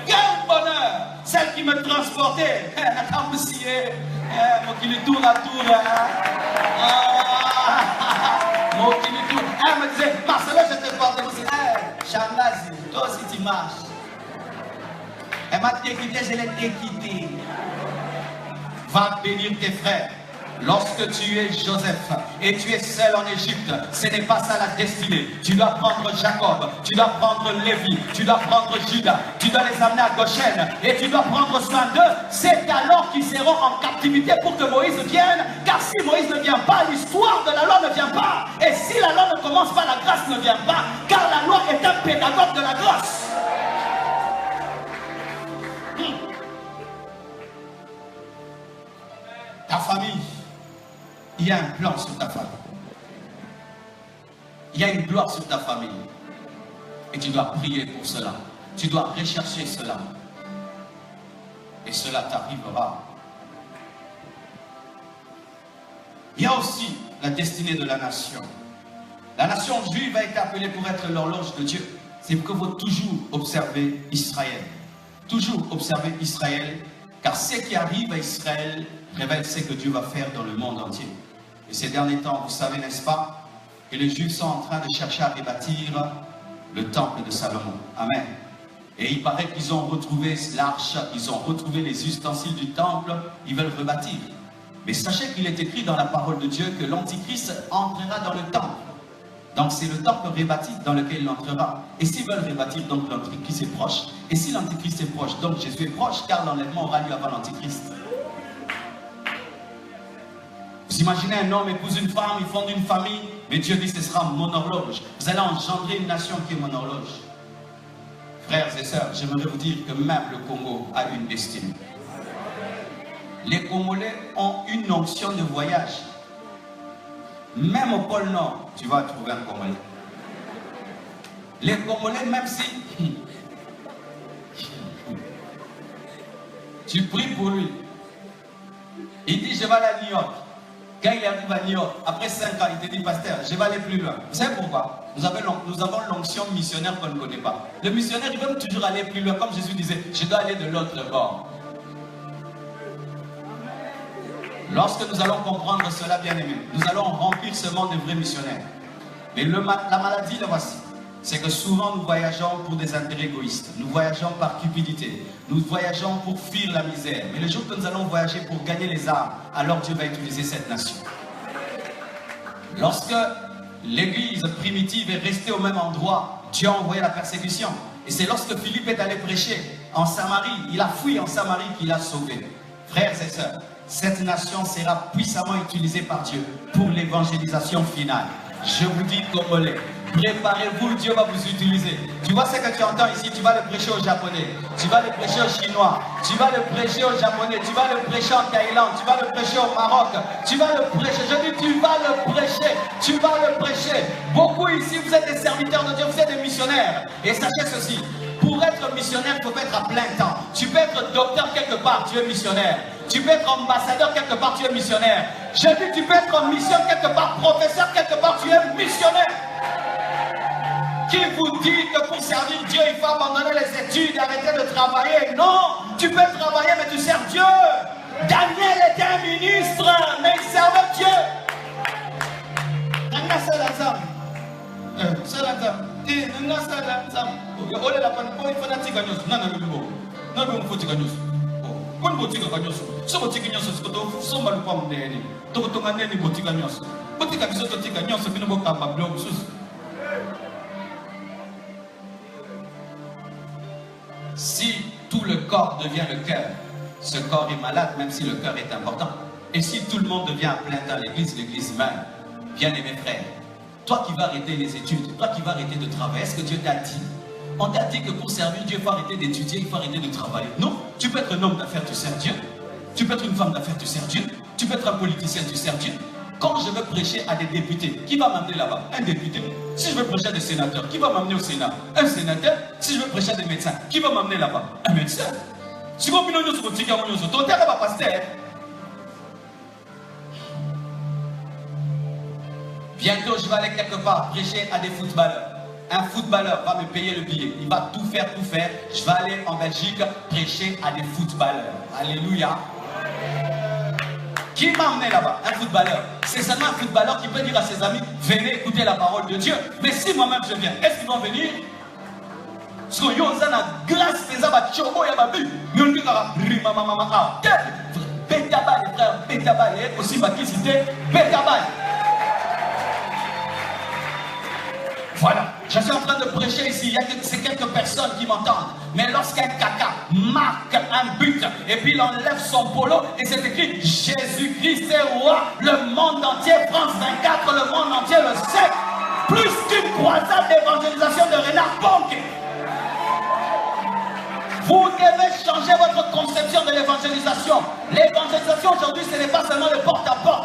Quel bonheur. Celle qui me transportait. Attends, monsieur. Moi qui lui tourne à tour. Moi qui lui tourne. Elle me disait, Marcelo, je te porte. Je me disais, Changazi, toi aussi tu marches. Elle m'a déquitté, je l'ai déquitté. va bénir tes frères. Lorsque tu es Joseph et tu es seul en Égypte, ce n'est pas ça la destinée. Tu dois prendre Jacob, tu dois prendre Lévi, tu dois prendre Judas, tu dois les amener à Goshen et tu dois prendre soin d'eux. C'est alors qu'ils seront en captivité pour que Moïse vienne, car si Moïse ne vient pas, l'histoire de la loi ne vient pas. Et si la loi ne commence pas, la grâce ne vient pas, car la loi est un pédagogue de la grâce. Ta famille. Il y a un plan sur ta famille. Il y a une gloire sur ta famille. Et tu dois prier pour cela. Tu dois rechercher cela. Et cela t'arrivera. Il y a aussi la destinée de la nation. La nation juive a été appelée pour être l'horloge de Dieu. C'est pourquoi il faut toujours observer Israël. Toujours observer Israël. Car ce qui arrive à Israël révèle ce que Dieu va faire dans le monde entier. Et ces derniers temps, vous savez, n'est-ce pas, que les Juifs sont en train de chercher à rebâtir le temple de Salomon. Amen. Et il paraît qu'ils ont retrouvé l'arche, ils ont retrouvé les ustensiles du temple, ils veulent rebâtir. Mais sachez qu'il est écrit dans la parole de Dieu que l'Antichrist entrera dans le temple. Donc c'est le temple rebâti dans lequel il entrera. Et s'ils veulent rebâtir, donc l'Antichrist est proche. Et si l'Antichrist est proche, donc Jésus est proche, car l'enlèvement aura lieu avant l'Antichrist. Vous imaginez un homme épouse une femme, ils fondent une famille, mais Dieu dit ce sera mon horloge. Vous allez engendrer une nation qui est mon horloge. Frères et sœurs, j'aimerais vous dire que même le Congo a une destinée. Les Congolais ont une onction de voyage. Même au pôle Nord, tu vas trouver un Congolais. Les Congolais, même si tu pries pour lui, il dit je vais aller à New York. Quand il arrive à New York, après 5 ans, il te dit, pasteur, je vais aller plus loin. Vous savez pourquoi? Nous avons l'onction missionnaire qu'on ne connaît pas. Le missionnaire, il veut toujours aller plus loin. Comme Jésus disait, je dois aller de l'autre bord. Lorsque nous allons comprendre cela, bien aimé, nous allons remplir ce monde de vrais missionnaires. Mais la maladie, la voici. C'est que souvent nous voyageons pour des intérêts égoïstes. Nous voyageons par cupidité. Nous voyageons pour fuir la misère. Mais le jour que nous allons voyager pour gagner les âmes, alors Dieu va utiliser cette nation. Lorsque l'église primitive est restée au même endroit, Dieu a envoyé la persécution. Et c'est lorsque Philippe est allé prêcher en Samarie, il a fui en Samarie qu'il a sauvé. Frères et sœurs, cette nation sera puissamment utilisée par Dieu pour l'évangélisation finale. Je vous dis, Congolais, préparez-vous, Dieu va vous utiliser. Tu vois ce que tu entends ici, tu vas le prêcher aux Japonais, tu vas le prêcher aux Chinois, tu vas le prêcher aux Japonais, tu vas le prêcher en Thaïlande, tu vas le prêcher au Maroc, tu vas le prêcher, je dis tu vas le prêcher, tu vas le prêcher. Beaucoup ici, vous êtes des serviteurs de Dieu, vous êtes des missionnaires. Et sachez ceci, pour être missionnaire, il faut être à plein temps. Tu peux être docteur quelque part, tu es missionnaire. Tu peux être ambassadeur quelque part, tu es missionnaire. Je dis tu peux être en mission quelque part, professeur quelque part, tu es missionnaire. Qui vous dit que pour servir Dieu, il faut abandonner les études, arrêter de travailler? Non, tu peux travailler, mais tu sers Dieu. Daniel était un ministre, mais il servait Dieu. Si tout le corps devient le cœur, ce corps est malade, même si le cœur est important. Et si tout le monde devient à plein temps l'église meurt. Bien-aimés frères, toi qui vas arrêter les études, toi qui vas arrêter de travailler, est-ce que Dieu t'a dit? On t'a dit que pour servir Dieu, il faut arrêter d'étudier, il faut arrêter de travailler. Non, tu peux être un homme d'affaires, tu sers Dieu. Tu peux être une femme d'affaires, tu sers Dieu. Tu peux être un politicien, tu sers Dieu. Quand je veux prêcher à des députés, qui va m'amener là-bas? Un député. Si je veux prêcher à des sénateurs, qui va m'amener au Sénat? Un sénateur. Si je veux prêcher à des médecins, qui va m'amener là-bas? Un médecin. Si vous venez sur votre ticket, ton terre va passer. Bientôt, je vais aller quelque part prêcher à des footballeurs. Un footballeur va me payer le billet. Il va tout faire. Je vais aller en Belgique prêcher à des footballeurs. Alléluia. Qui m'a emmené là-bas? Un footballeur. C'est seulement un footballeur qui peut dire à ses amis, venez écouter la parole de Dieu. Mais si moi-même je viens, est-ce qu'ils vont venir? Parce que yo, ça n'a grâce, les abat, chobo, yababu. Yon dit, Betabaye, aussi Bakisité, Betabaye. Voilà, je suis en train de prêcher ici, il y a quelques personnes qui m'entendent. Mais lorsqu'un caca marque un but et puis il enlève son polo et c'est écrit Jésus-Christ est roi, le monde entier, France 24, le monde entier le sait. Plus qu'une croisade d'évangélisation de Renard Bonke. Vous devez changer votre conception de l'évangélisation. L'évangélisation aujourd'hui, ce n'est pas seulement le porte-à-porte.